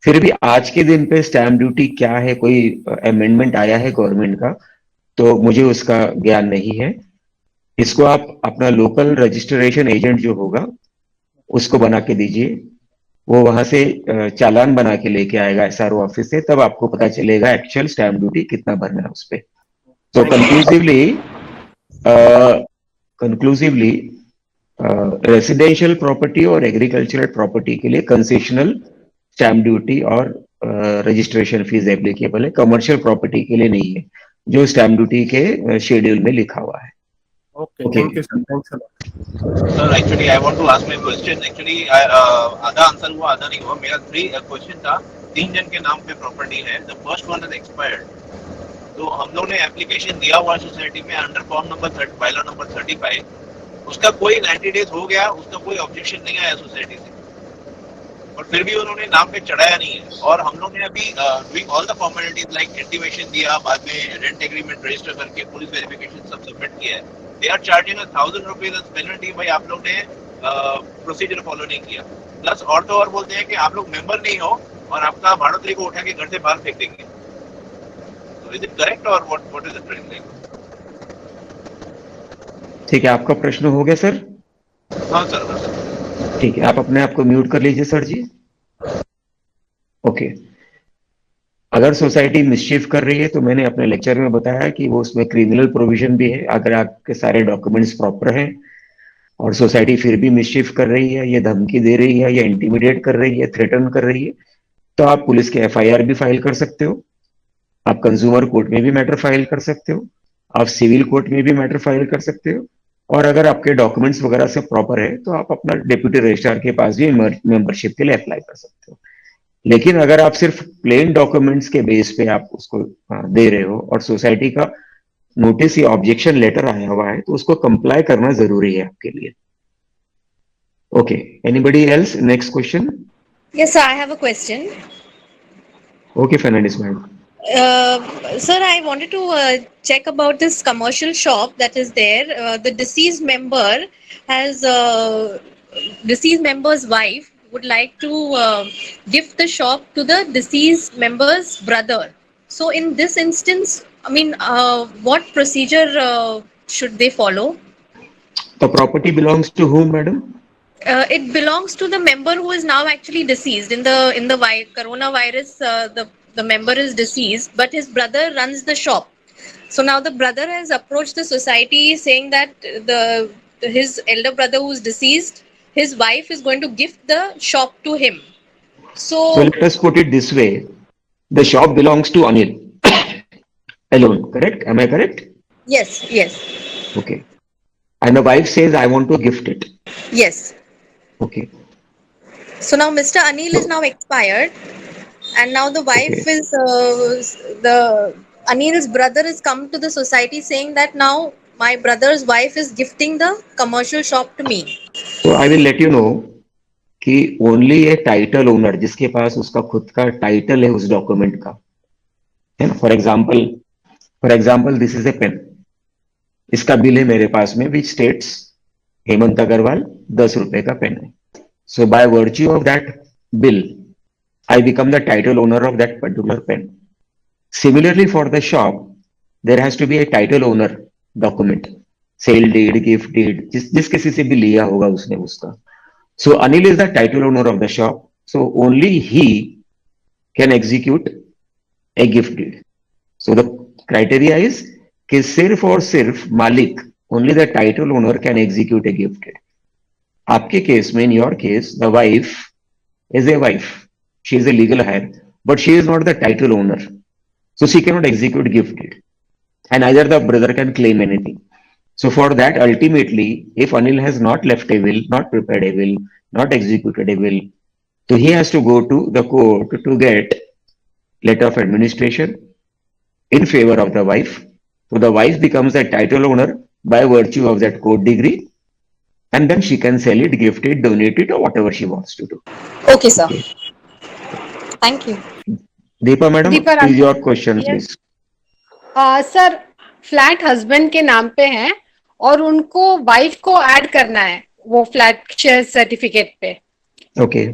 फिर भी आज के दिन पे स्टैम्प ड्यूटी क्या है, कोई अमेंडमेंट आया है गवर्नमेंट का, तो मुझे उसका ज्ञान नहीं है. इसको आप अपना लोकल रजिस्ट्रेशन एजेंट जो होगा उसको बना के दीजिए. वो वहां से चालान बना के लेके आएगा एसआरओ ऑफिस से, तब आपको पता चलेगा एक्चुअल स्टैम्प ड्यूटी कितना भरना है उस पर. तो कंक्लूसिवली रेसिडेंशियल प्रॉपर्टी और एग्रीकल्चरल प्रॉपर्टी के लिए कंसेशनल स्टैम्प ड्यूटी और रजिस्ट्रेशन फीस एप्लीकेबल है. कमर्शियल प्रॉपर्टी के लिए नहीं है, जो स्टैम्प ड्यूटी के शेड्यूल में लिखा हुआ है. Okay, thank you, sir. Thanks a lot. Sir, actually, I want to ask my question. Actually, आधा आंसर हुआ, आधा नहीं हुआ. मेरा 3 क्वेश्चन था. 3 जन के नाम पे प्रॉपर्टी है. The first one is expired. तो हम लोग ने एप्लीकेशन दिया हुआ सोसाइटी में under form number bylaw number 35. उसका कोई 90 डेज हो गया, उसका कोई ऑब्जेक्शन नहीं आया सोसाइटी से, और फिर भी उन्होंने नाम पे चढ़ाया नहीं है. और हम लोग ने अभी doing all the formalities like intimation दिया, बाद में रेंट एग्रीमेंट रजिस्टर करके पुलिस वेरिफिकेशन सब सबमिट किया है. They are charging 1000 rupees as penalty. भाई आप लोग ने प्रोसीजर फॉलो नहीं किया. प्लस और तो और बोलते हैं कि आप लोग मेंबर नहीं हो और आपका भाड़ोतरी को उठा के घर से बाहर फेंक देंगे. तो इज इट करेक्ट और व्हाट इज इट लाइक? ठीक है, आपका प्रश्न हो गया सर? हाँ सर. ठीक है, आप अपने आप को म्यूट कर लीजिए सर जी. ओके. अगर सोसाइटी मिसचिफ कर रही है तो मैंने अपने लेक्चर में बताया कि वो उसमें क्रिमिनल प्रोविजन भी है. अगर आपके सारे डॉक्यूमेंट्स प्रॉपर हैं और सोसाइटी फिर भी मिसचिफ कर रही है, ये धमकी दे रही है, या इंटिमिडेट कर रही है, थ्रेटन कर रही है, तो आप पुलिस के एफआईआर भी फाइल कर सकते हो. आप कंज्यूमर कोर्ट में भी मैटर फाइल कर सकते हो. आप सिविल कोर्ट में भी मैटर फाइल कर सकते हो. और अगर आपके डॉक्यूमेंट्स वगैरह से प्रॉपर है तो आप अपना डिप्यूटी रजिस्ट्रार के पास भी मेंबरशिप के लिए अप्लाई कर सकते हो. लेकिन अगर आप सिर्फ प्लेन डॉक्यूमेंट्स के बेस पे आप उसको दे रहे हो और सोसाइटी का नोटिस या ऑब्जेक्शन लेटर आया हुआ है, तो उसको कंप्लाई करना जरूरी है आपके लिए. Okay, anybody else? Next question. Yes, sir, I have a question. Okay Fernandes ma'am. Sir, I wanted to check about this commercial shop that is there. The deceased member's wife would like to gift the shop to the deceased member's brother. So, in this instance, I mean, what procedure should they follow? The property belongs to whom, madam? It belongs to the member who is now actually deceased. In the coronavirus, the member is deceased, but his brother runs the shop. So now the brother has approached the society saying that his elder brother who is deceased, his wife is going to gift the shop to him. So let us put it this way: the shop belongs to Anil alone. Correct? Am I correct? yes. Okay. And the wife says, "I want to gift it." Yes. Okay. So now Mr. Anil is now expired, and now the wife Okay. is Anil's brother has come to the society saying that now my brother's wife is gifting the commercial shop to me. So I will let you know कि only ए title owner, जिसके पास उसका खुद का title है उस document का, है ना. For example this is a pen. इसका बिल है मेरे पास में विच स्टेट्स हेमंत अग्रवाल 10 रुपए का पेन है. So by virtue of that bill I become the title owner of that particular pen. Similarly, for the shop, there has to be a title owner document, sale deed, gift deed, जिस किसी से भी लिया होगा उसने उसका. So Anil is the title owner of the shop. So only he can execute a gift deed. So the criteria is कि सिर्फ और सिर्फ मालिक only the title owner can execute a gift deed. आपके केस में, in your case, the wife is a wife. She is a legal heir, but she is not the title owner. So she cannot execute gift deed. And either the brother can claim anything. So for that, ultimately, if Anil has not left a will, not prepared a will, not executed a will, so he has to go to the court to get letter of administration in favor of the wife. So the wife becomes the title owner by virtue of that court degree, and then she can sell it, gift it, donate it, or whatever she wants to do. Okay, sir. Okay. Thank you. Deepa madam, Deepa is your question, Yes. please? Sir, flat husband के नाम पे है और उनको wife को add करना है वो फ्लैट शेयर सर्टिफिकेट पे, Okay.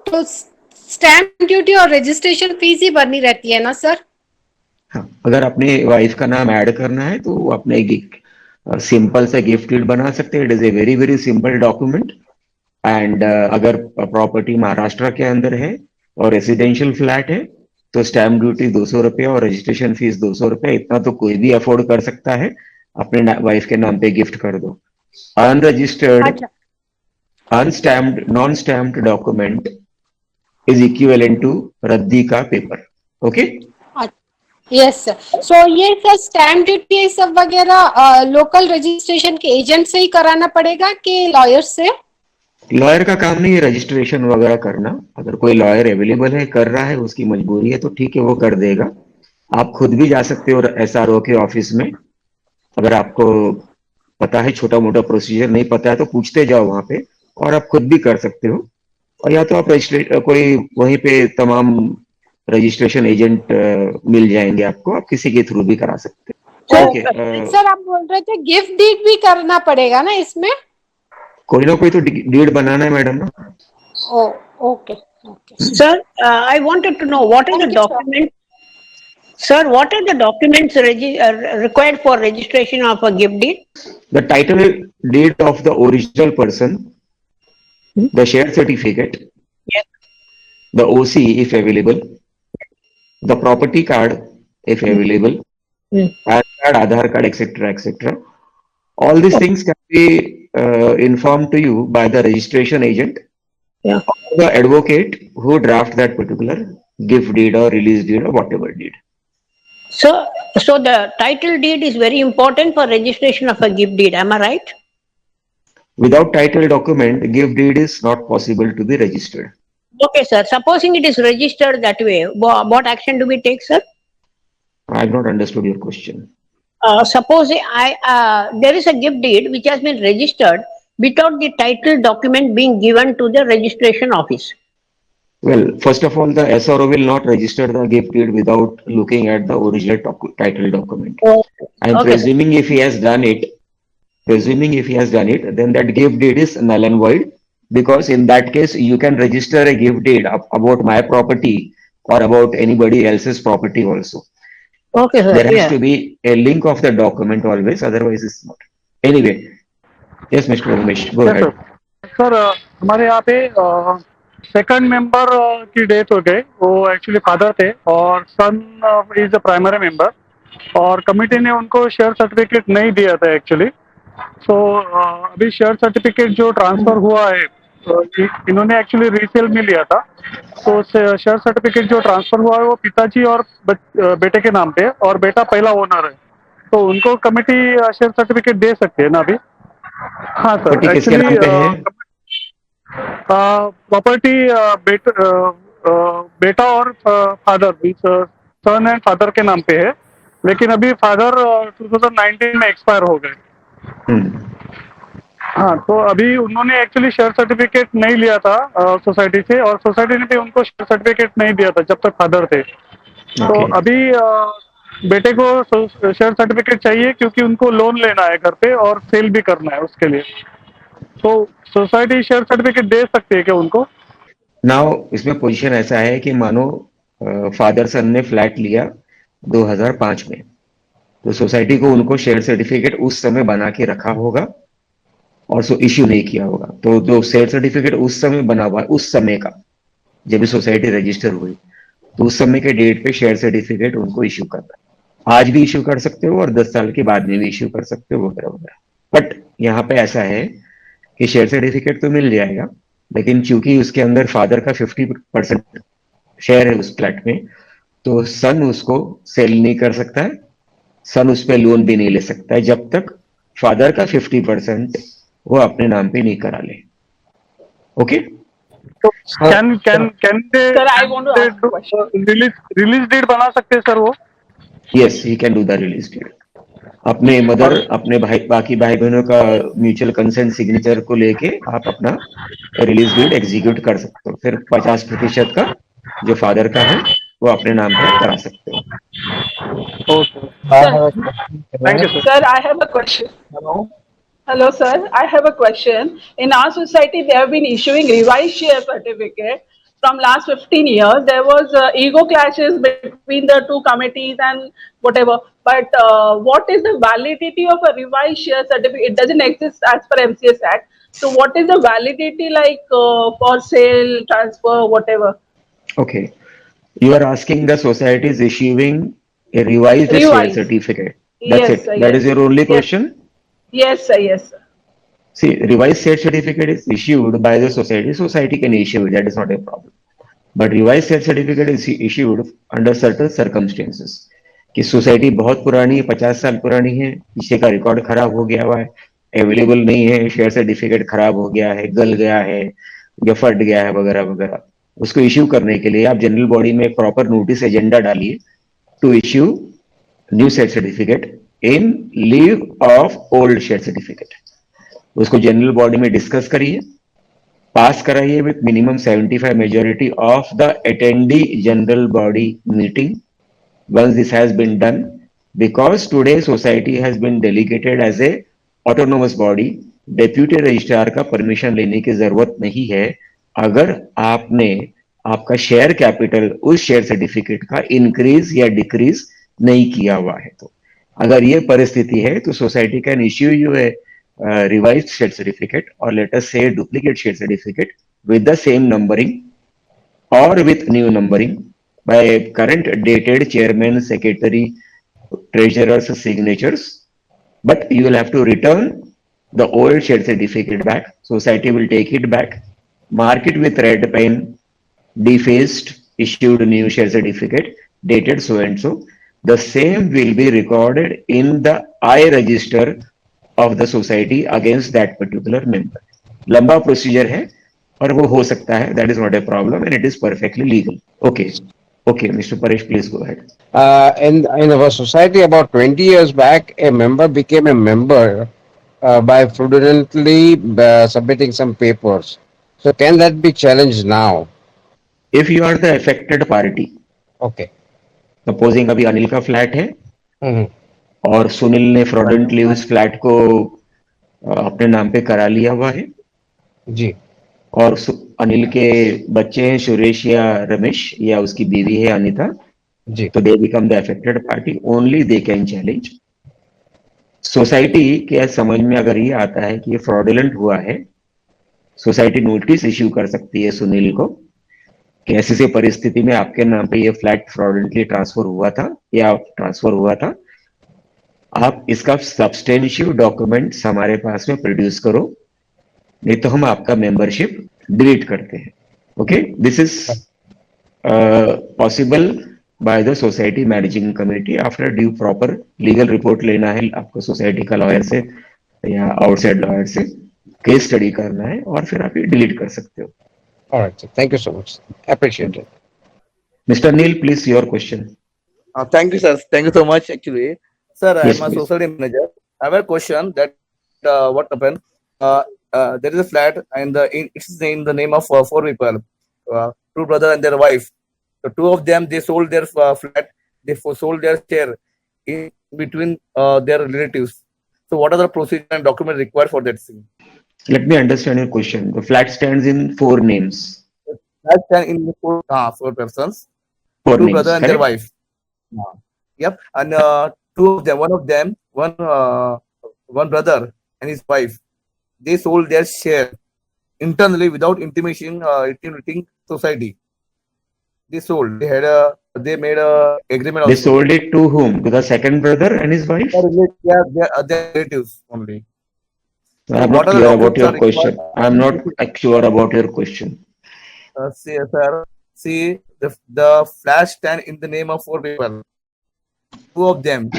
तो स्टैम्प ड्यूटी और रजिस्ट्रेशन फीस ही भरनी रहती है ना सर? हाँ, अगर अपने वाइफ का नाम ऐड करना है तो अपने सिंपल सा गिफ्ट डीड बना सकते हैं. It is a very very simple document. And अगर प्रॉपर्टी महाराष्ट्र के अंदर है और रेसिडेंशियल फ्लैट है तो स्टैम्प ड्यूटी 200 रुपया और रजिस्ट्रेशन फीस 200 रुपया, इतना तो कोई भी अफोर्ड कर सकता है. अपने वाइफ के नाम पे गिफ्ट कर दो. अनरजिस्टर्ड, अच्छा, unstamped, non stamped document is equivalent to रद्दी का paper. Okay. Yes sir. So ये सर स्टैम्प ड्यूटी ये सब वगैरह लोकल रजिस्ट्रेशन के एजेंट से ही कराना पड़ेगा कि लॉयर से? लॉयर का काम नहीं है रजिस्ट्रेशन वगैरह करना. अगर कोई लॉयर अवेलेबल है, कर रहा है, उसकी मजबूरी है तो ठीक है, वो कर देगा. आप खुद भी जा सकते हो एसआरओ के ऑफिस में. अगर आपको पता है, छोटा मोटा प्रोसीजर नहीं पता है तो पूछते जाओ वहां पे, और आप खुद भी कर सकते हो. और या तो आप कोई वहीं पे तमाम रजिस्ट्रेशन एजेंट मिल जाएंगे आपको, आप किसी के थ्रू भी करा सकते हो. तो ओके. सर आप बोल रहे थे गिफ्ट डीड भी करना पड़ेगा ना इसमें? कोई ना कोई तो डीड बनाना है मैडम ना. Okay okay. Sir, I wanted to know what is the Thank you, sir. document. Sir, what are the documents required for registration of a gift deed? The title deed of the original person, the share certificate, Yes. the OC if available, the property card if available, PAN card, Aadhaar card, etc., etc. All these things can be informed to you by the registration agent, Yeah. or the advocate who draft that particular gift deed or release deed or whatever deed. So the title deed is very important for registration of a gift deed. Am I right? Without title document, gift deed is not possible to be registered. Okay, sir. Supposing it is registered that way, what action do we take, sir? I have not understood your question. Suppose there is a gift deed which has been registered without the title document being given to the registration office. Well, first of all, the SRO will not register the gift deed without looking at the original title document. I'm Okay, presuming if he has done it, then that gift deed is null and void, because in that case, you can register a gift deed about my property or about anybody else's property also. Okay, sir. There has Yeah. to be a link of the document always, otherwise it's not. Anyway, yes, Mr. Ramesh, go ahead. Sir हमारे यहाँ पे second member की death हो गई. वो actually father थे और सन is the primary member, और कमिटी ने उनको शेयर सर्टिफिकेट नहीं दिया था एक्चुअली. सो अभी शेयर सर्टिफिकेट जो ट्रांसफर हुआ है, इन्होंने एक्चुअली रीसेल में लिया था. तो शेयर सर्टिफिकेट जो ट्रांसफर हुआ है वो पिताजी और बेटे के नाम पे, और बेटा पहला ओनर है. तो उनको कमिटी शेयर सर्टिफिकेट दे सकती है ना अभी? हाँ सर, प्रॉपर्टी किसके नाम पे है? प्रॉपर्टी बेटा और फादर, सन एंड फादर के नाम पे है, लेकिन अभी फादर 2019 में एक्सपायर हो गए. हाँ, तो अभी उन्होंने एक्चुअली शेयर सर्टिफिकेट नहीं लिया था सोसाइटी से, और सोसाइटी ने भी उनको शेयर सर्टिफिकेट नहीं दिया था जब तक फादर थे. तो अभी बेटे को शेयर सर्टिफिकेट चाहिए क्योंकि उनको लोन लेना है घर पे और सेल भी करना है उसके लिए. तो सोसाइटी शेयर सर्टिफिकेट दे सकती है क्या उनको? नाउ इसमें पोजीशन ऐसा है कि मानो फादर सन ने फ्लैट लिया 2005 में, तो सोसाइटी को उनको शेयर सर्टिफिकेट उस समय बना के रखा होगा और सो इश्यू नहीं किया होगा. तो जो शेयर सर्टिफिकेट उस समय बना हुआ है, उस समय का, जब भी सोसाइटी रजिस्टर हुई, तो उस समय के डेट पे शेयर सर्टिफिकेट उनको इश्यू करना है. आज भी इश्यू कर सकते हो और 10 साल के बाद में भी इश्यू कर सकते हो वगैरह वगैरह। बट यहाँ पे ऐसा है कि शेयर सर्टिफिकेट तो मिल जाएगा, लेकिन चूंकि उसके अंदर फादर का 50% शेयर है उस फ्लैट में, तो सन उसको सेल नहीं कर सकता है, सन उस पर लोन भी नहीं ले सकता है जब तक फादर का 50% वो अपने नाम पे नहीं करा ले। ओके, तो can they Sir, I want to ask a question. Release date बना सकते हैं सर वो? Yes, he can do the release date. अपने मदर, अपने भाई, बाकी भाई बहनों का म्यूचुअल कंसेंट सिग्नेचर को लेके आप अपना रिलीज डेट एग्जीक्यूट कर सकते हो। फिर 50% का जो फादर का है वो अपने नाम पे आप करा सकते हो। Okay. Sir, Thank you, sir. sir, I have a question. Hello. Hello, sir. I have a question. In our society, they have been issuing revised share certificate from last 15 years. There was ego clashes between the two committees and whatever. But what is the validity of a revised share certificate? It doesn't exist as per MCS Act. So what is the validity like for sale, transfer, whatever? Okay, you are asking the society is issuing a revised share Revised. certificate. That's Yes, it. sir. That Yes. is your only Yes. question. Yes, sir. Yes, sir. See, revised share certificate is issued by the society. Society can issue it. That is not a problem. But revised share certificate is issued under certain circumstances. कि society बहुत पुरानी है, 50 साल पुरानी है, पीछे का record खराब हो गया हुआ है, अवेलेबल नहीं है, शेयर सर्टिफिकेट खराब हो गया है, गल गया है या फट गया है वगैरह वगैरह, उसको इश्यू करने के लिए आप जनरल बॉडी में एक प्रॉपर नोटिस एजेंडा डालिए to issue new share certificate in lieu of old share certificate. उसको जनरल बॉडी में डिस्कस करिए, पास कराइए with minimum 75 majority of the attendee general body meeting. Once this has been done, because today society has been delegated as a autonomous body, deputy registrar का permission लेने की जरूरत नहीं है अगर आपने आपका शेयर कैपिटल उस शेयर सर्टिफिकेट का इंक्रीज या डिक्रीज नहीं किया हुआ है। तो अगर ये परिस्थिति है तो society can issue U A revised share certificate और लेट अस से duplicate share certificate with the same numbering or with new numbering by current dated chairman, secretary, treasurer's signatures, but you will have to return the old share certificate back. Society will take it back, mark it with red pen, defaced, issued new share certificate, dated so and so. The same will be recorded in the I register of the society against that particular member. लंबा procedure है और वो हो सकता है, that is not a problem and it is perfectly legal. Okay, okay, Mr. Paresh, please go ahead. In our society about 20 years back, a member became a member by fraudulently submitting some papers. So can that be challenged now? If you are the affected party, Okay. supposing अभी अनिल का flat है Mhm. और सुनील ने फ्रॉडेंटली उस flat को अपने नाम पे करा लिया हुआ है जी, और अनिल के बच्चे हैं सुरेश या रमेश या उसकी बीवी है अनिता, जी, तो they become the affected party, only they can challenge. Society के समझ में अगर ये आता है कि ये फ्रॉडुलेंट हुआ है, सोसाइटी नोटिस इश्यू कर सकती है सुनील को कि ऐसी सी परिस्थिति में आपके नाम पे ये फ्लैट फ्रॉडुलेंटली ट्रांसफर हुआ था या ट्रांसफर हुआ था, आप इसका सब्सटेंशियल डॉक्यूमेंट्स हमारे पास में प्रोड्यूस करो, नहीं तो हम आपका मेंबरशिप डिलीट करते हैं। Okay, this is possible by the society managing committee after due proper legal report लेना है आपको सोसाइटी का लॉयर से या आउटसाइड लॉयर से, केस स्टडी करना है और फिर आप ये डिलीट कर सकते हो। all right, sir. Thank you so much. Appreciate it. Mister Neel, please your question. Thank you, sir. Thank you so much. Actually, sir, Yes, I'm a please. society manager. I have a question that what happened? There is a flat and it's in the name of 4 people, 2 brothers and their wife. The 2 of them, they sold their flat. They sold their share in between their relatives. So, what are the procedure and documents required for that thing? Let me understand your question. The flat stands in 4 names. That stand in 4 persons, 4 2 names, brothers and their correct? wife. Yep, and 2 of them, one brother and his wife, they sold their share internally without intimation, intimating society. They sold. They had they made a agreement They also. sold it to whom? To the second brother and his wife? They're relatives only. So I'm what not are the clear about documents are your required? question. I'm not sure about your question. See, sir, see the flat stand in the name of 4 people. Two of them,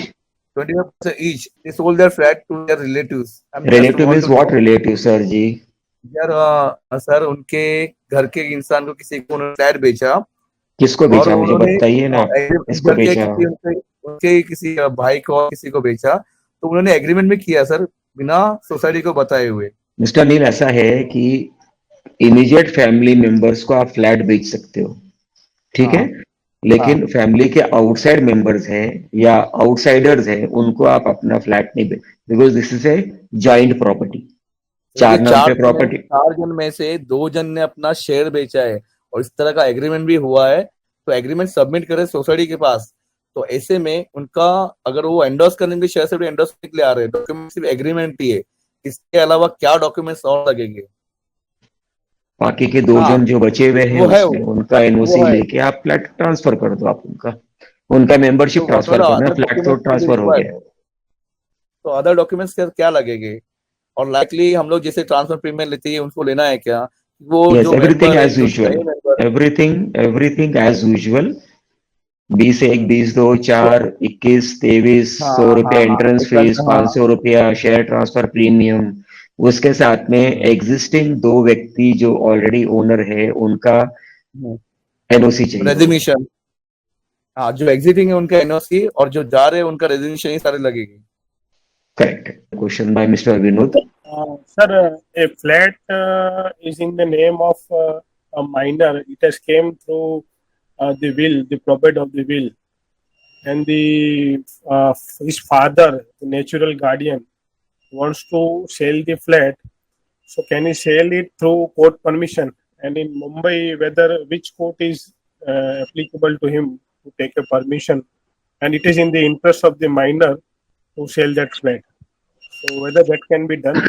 25% each. They sold their flat to their relatives. I'm just Relative want means to what know, relative, sir जी? Sir उनके घर के इंसान को किसी को उन्होंने flat बेचा किसको और बेचा मुझे उन्होंने बताइए ना, किसको घर के बेचा? किसी उनके किसी भाई को और किसी को बेचा तो उन्होंने एग्रीमेंट में किया सर बिना सोसाइटी को बताए हुए। मिस्टर नील, ऐसा है कि इमीडिएट फैमिली मेंबर्स को आप फ्लैट बेच सकते हो, ठीक है, लेकिन फैमिली के आउटसाइड मेंबर्स हैं या आउटसाइडर्स हैं, उनको आप अपना फ्लैट नहीं बेच, because this is a joint property, चार नाम पे प्रॉपर्टी। 4 जन में से 2 जन ने अपना शेयर बेचा है और इस तरह का एग्रीमेंट भी हुआ है तो एग्रीमेंट सबमिट करे सोसाइटी के पास। तो ऐसे में उनका अगर वो एंडोर्स करने के लिए शेयर से एंडोर्स करने के लिए आ रहे हैं, डॉक्यूमेंट सिर्फ एग्रीमेंट ही है, इसके अलावा क्या डॉक्यूमेंट्स और लगेंगे? बाकी के 2 जन जो बचे हुए हैं वो है उसमें उनका एनओसी लेके आप फ्लैट ट्रांसफर कर दो, आप उनका मेंबरशिप ट्रांसफर करना, फ्लैट तो ट्रांसफर हो गया। तो अदर डॉक्यूमेंट्स क्या लगेंगे? और लाइकली हम लोग जैसे ट्रांसफर प्रीमियम लेते हैं उनको लेना है क्या? वो yes, जो everything मेंबर है, as usual, everything as usual। 20 1 20 2 4 21 23 100 रुपया एंट्रेंस फीस, 500 रुपया शेयर ट्रांसफर प्रीमियम, उसके साथ में एग्जिस्टिंग 2 व्यक्ति जो ऑलरेडी ओनर है उनका एनओसी चाहिए, रेजिग्नेशन। हाँ, जो एग्जिटिंग है उनका एनओसी और जो जा रहे हैं उनका रेजिग्नेशन, ये सारे लगेंगे। Correct. Question by mister Vinod. Sir, a flat is in the name of a minor. It has came through the will, the probate of the will, and his father, the natural guardian, wants to sell the flat. So can he sell it through court permission? And in Mumbai, which court is applicable to him to take a permission? And it is in the interest of the minor to sell that flat. So whether that can be done?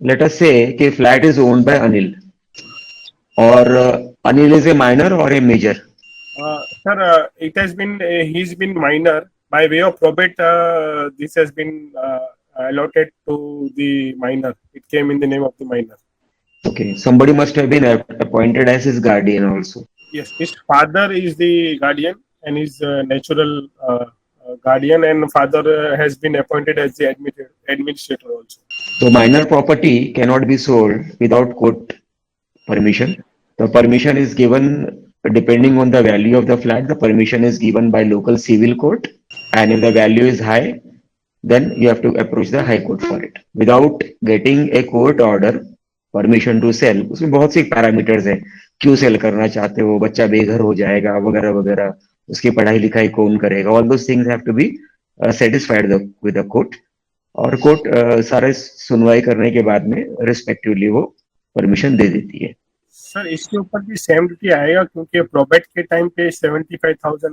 Let us say कि flat is owned by Anil, or Anil is a minor or a major? Sir, it has been he's been minor by way of probate. This has been allotted to the minor. It came in the name of the minor. Okay, somebody must have been appointed as his guardian also. Yes, his father is the guardian and his natural guardian, and father has been appointed as the administrator also. So minor property cannot be sold without court permission. The permission is given depending on the value of the flat. The permission is given by local civil court, and if the value is high, then you have to approach the high court for it. Without getting a court order, permission to sell, उसमें बहुत सी parameters है, क्यों cell करना चाहते हो, बच्चा बेघर हो जाएगा वगैरह वगैरह, उसकी पढ़ाई लिखाई कौन करेगा, all those things have to be satisfied with the court, और कोर्ट सारे सुनवाई करने के बाद में रिस्पेक्टिवली वो परमिशन दे देती है। सर, इसके ऊपर भी सेम ड्यूटी आएगा क्योंकि प्रोबेट के टाइम पे 75,000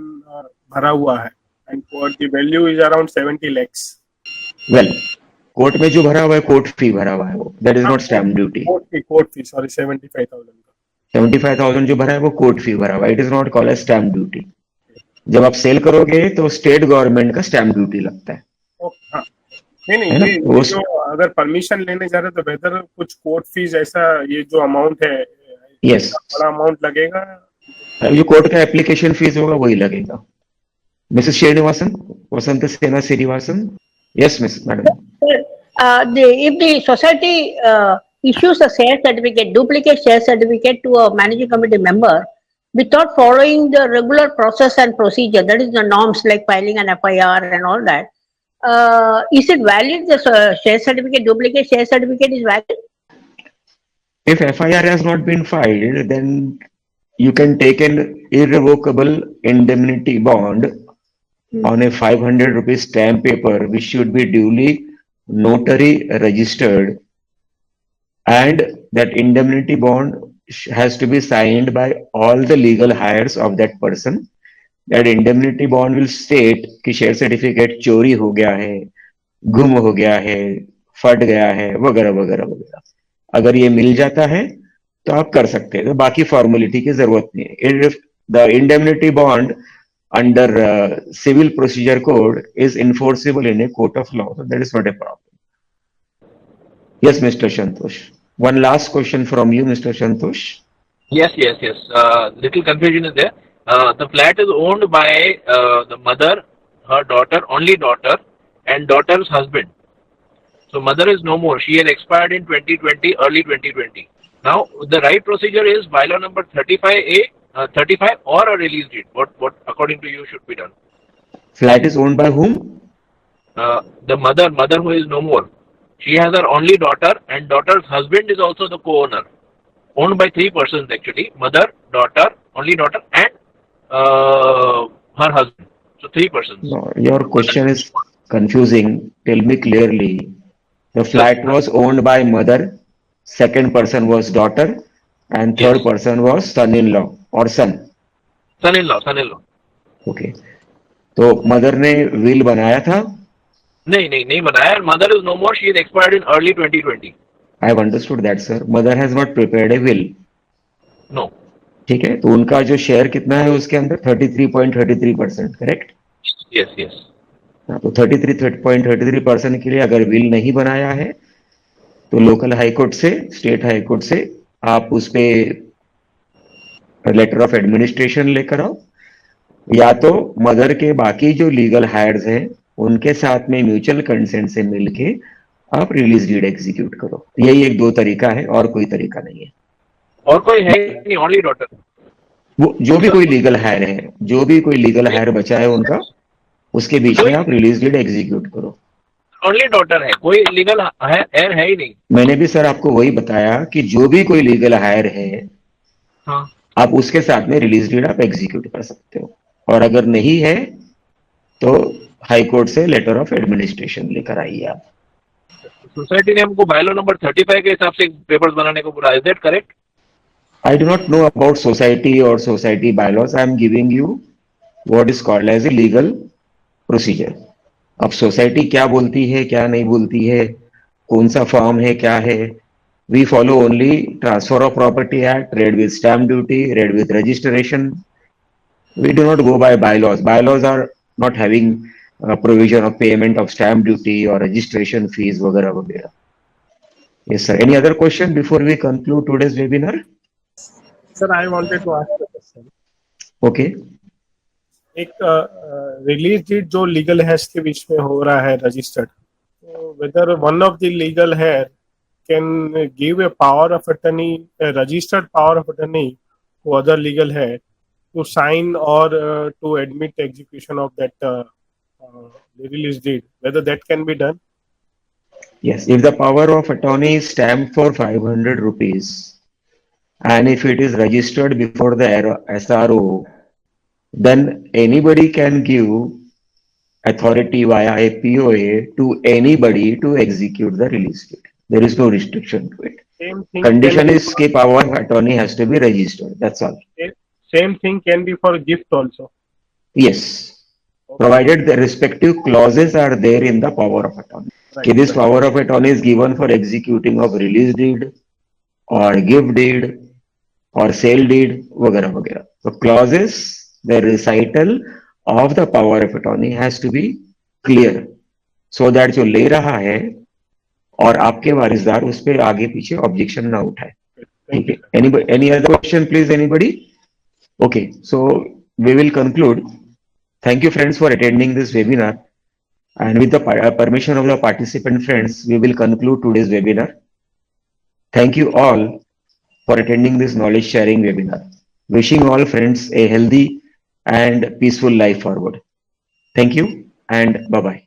भरा हुआ है and the value is around 70 lakhs। Well, court में जो भरा हुआ है कोर्ट फी भरा हुआ है वो, that is not stamp duty. Court fee sorry 75,000 75,000 जो भरा है वो कोर्ट फी भरा हुआ है, it is not called as stamp duty. जब आप सेल करोगे तो स्टेट गवर्नमेंट का स्टैम्प ड्यूटी लगता है। नहीं ये जो अगर परमिशन लेने जा रहे तो बेहतर कुछ कोर्ट फीस ऐसा, ये जो अमाउंट है यस, बड़ा अमाउंट लगेगा, जो कोर्ट का एप्लीकेशन फीस होगा वही लगेगा। मिसेस श्रीनिवासन, वसंत सेना Srinivasan. Yes, Miss Madam. If the society issues a share certificate, duplicate share certificate to a managing committee member without following the regular process and procedure, that is the norms like filing an FIR and all that, is it valid? The share certificate, duplicate share certificate is valid? If FIR has not been filed, then you can take an irrevocable indemnity bond on a 500 rupees stamp paper, which should be duly notary registered, and that indemnity bond has to be signed by all the legal heirs of that person. That indemnity bond will state कि share certificate चोरी हो गया है, गुम हो गया है, फट गया है वगैरह वगैरह वगैरह। अगर ये मिल जाता है तो आप कर सकते हैं, तो बाकी फॉर्मेलिटी की जरूरत नहीं है। The indemnity bond under civil procedure code is enforceable in a court of law. So that is not a problem. Yes, Mr. Santosh. One last question from you, Mr. Santosh. Yes, yes, yes. Little confusion is there. The flat is owned by the mother, her daughter, only daughter, and daughter's husband. So mother is no more. She has expired in 2020, early 2020. Now the right procedure is bylaw number 35A, 35 or a release deed. What according to you should be done? Flat is owned by whom? The mother who is no more. She has her only daughter, and daughter's husband is also the co-owner. Owned by three persons actually: mother, daughter, only daughter, and her husband. So three persons. No, your question is confusing. Tell me clearly. The flat was owned by mother, second person was daughter, and third person was son-in-law or son. Son-in-law. Okay. तो mother ने will बनाया था? नहीं बनाया. Mother is no more. She is expired in early 2020. I have understood that, sir. Mother has not prepared a will. No. ठीक है, तो उनका जो शेयर कितना है उसके अंदर 33.33%, करेक्ट? Yes. तो 33.33% के लिए अगर विल नहीं बनाया है तो लोकल हाई कोर्ट से, स्टेट हाई कोर्ट से आप उस पे लेटर ऑफ एडमिनिस्ट्रेशन लेकर आओ, या तो मदर के बाकी जो लीगल हायर्स हैं उनके साथ में म्यूचुअल कंसेंट से मिलके आप रिलीज डीड एग्जीक्यूट करो. यही एक दो तरीका है, और कोई तरीका नहीं है. और कोई है नहीं, ओनली डॉटर. वो जो भी कोई लीगल हायर है, जो भी कोई लीगल हायर बचा है उनका, उसके बीच में आप रिलीज डीड एग्जीक्यूट करो. ओनली डॉटर है, कोई लीगल हायर है ही नहीं. मैंने भी सर आपको वही बताया कि जो भी कोई लीगल हायर है, हाँ, आप उसके साथ में रिलीज डीड आप एग्जीक्यूट कर सकते हो. और अगर नहीं है तो हाई कोर्ट से लेटर ऑफ एडमिनिस्ट्रेशन लेकर आइए आप. सोसाइटी ने हमको बायलॉ नंबर 35 के हिसाब से पेपर्स बनाने को बोला. Is that correct? I do not know about society or society bylaws. I am giving you what is called as a legal procedure. अब सोसाइटी क्या बोलती है, क्या नहीं बोलती है, कौन सा फॉर्म है, क्या है, we follow only Transfer of Property Act, read with stamp duty, read with registration. We do not go by bylaws. Bylaws are not having provision of payment of stamp duty or registration fees वगैरह वगैरह. Yes sir. Any other question before we conclude today's webinar? Sir, I wanted to ask a question. Okay. एक release deed जो legal heirs के बीच में हो रहा है registered, whether one of the legal heir can give a power of attorney, registered power of attorney to other legal heir to sign or to admit execution of that release deed, whether that can be done? Yes, if the power of attorney is stamped for 500 rupees and if it is registered before the SRO, then anybody can give authority via a POA to anybody to execute the release deed. There is no restriction to it. Same thing. Condition is that power of attorney has to be registered. That's all. Same thing can be for gift also. Yes, okay. Provided the respective clauses are there in the power of attorney. Right, this power of attorney is given for executing of release deed or gift deed or sale deed, वगैरह वगैरह. So clauses, the recital of the power of attorney has to be clear, so that जो ले रहा है और आपके वारिसदार उस पे आगे पीछे ऑब्जेक्शन ना उठाए. ठीक है. Any other question, please, anybody? Okay, so we will conclude. Thank you friends for attending this webinar, and with the permission of the participant friends, we will conclude today's webinar. Thank you all for attending this knowledge sharing webinar. Wishing all friends a healthy and peaceful life forward. Thank you and bye-bye.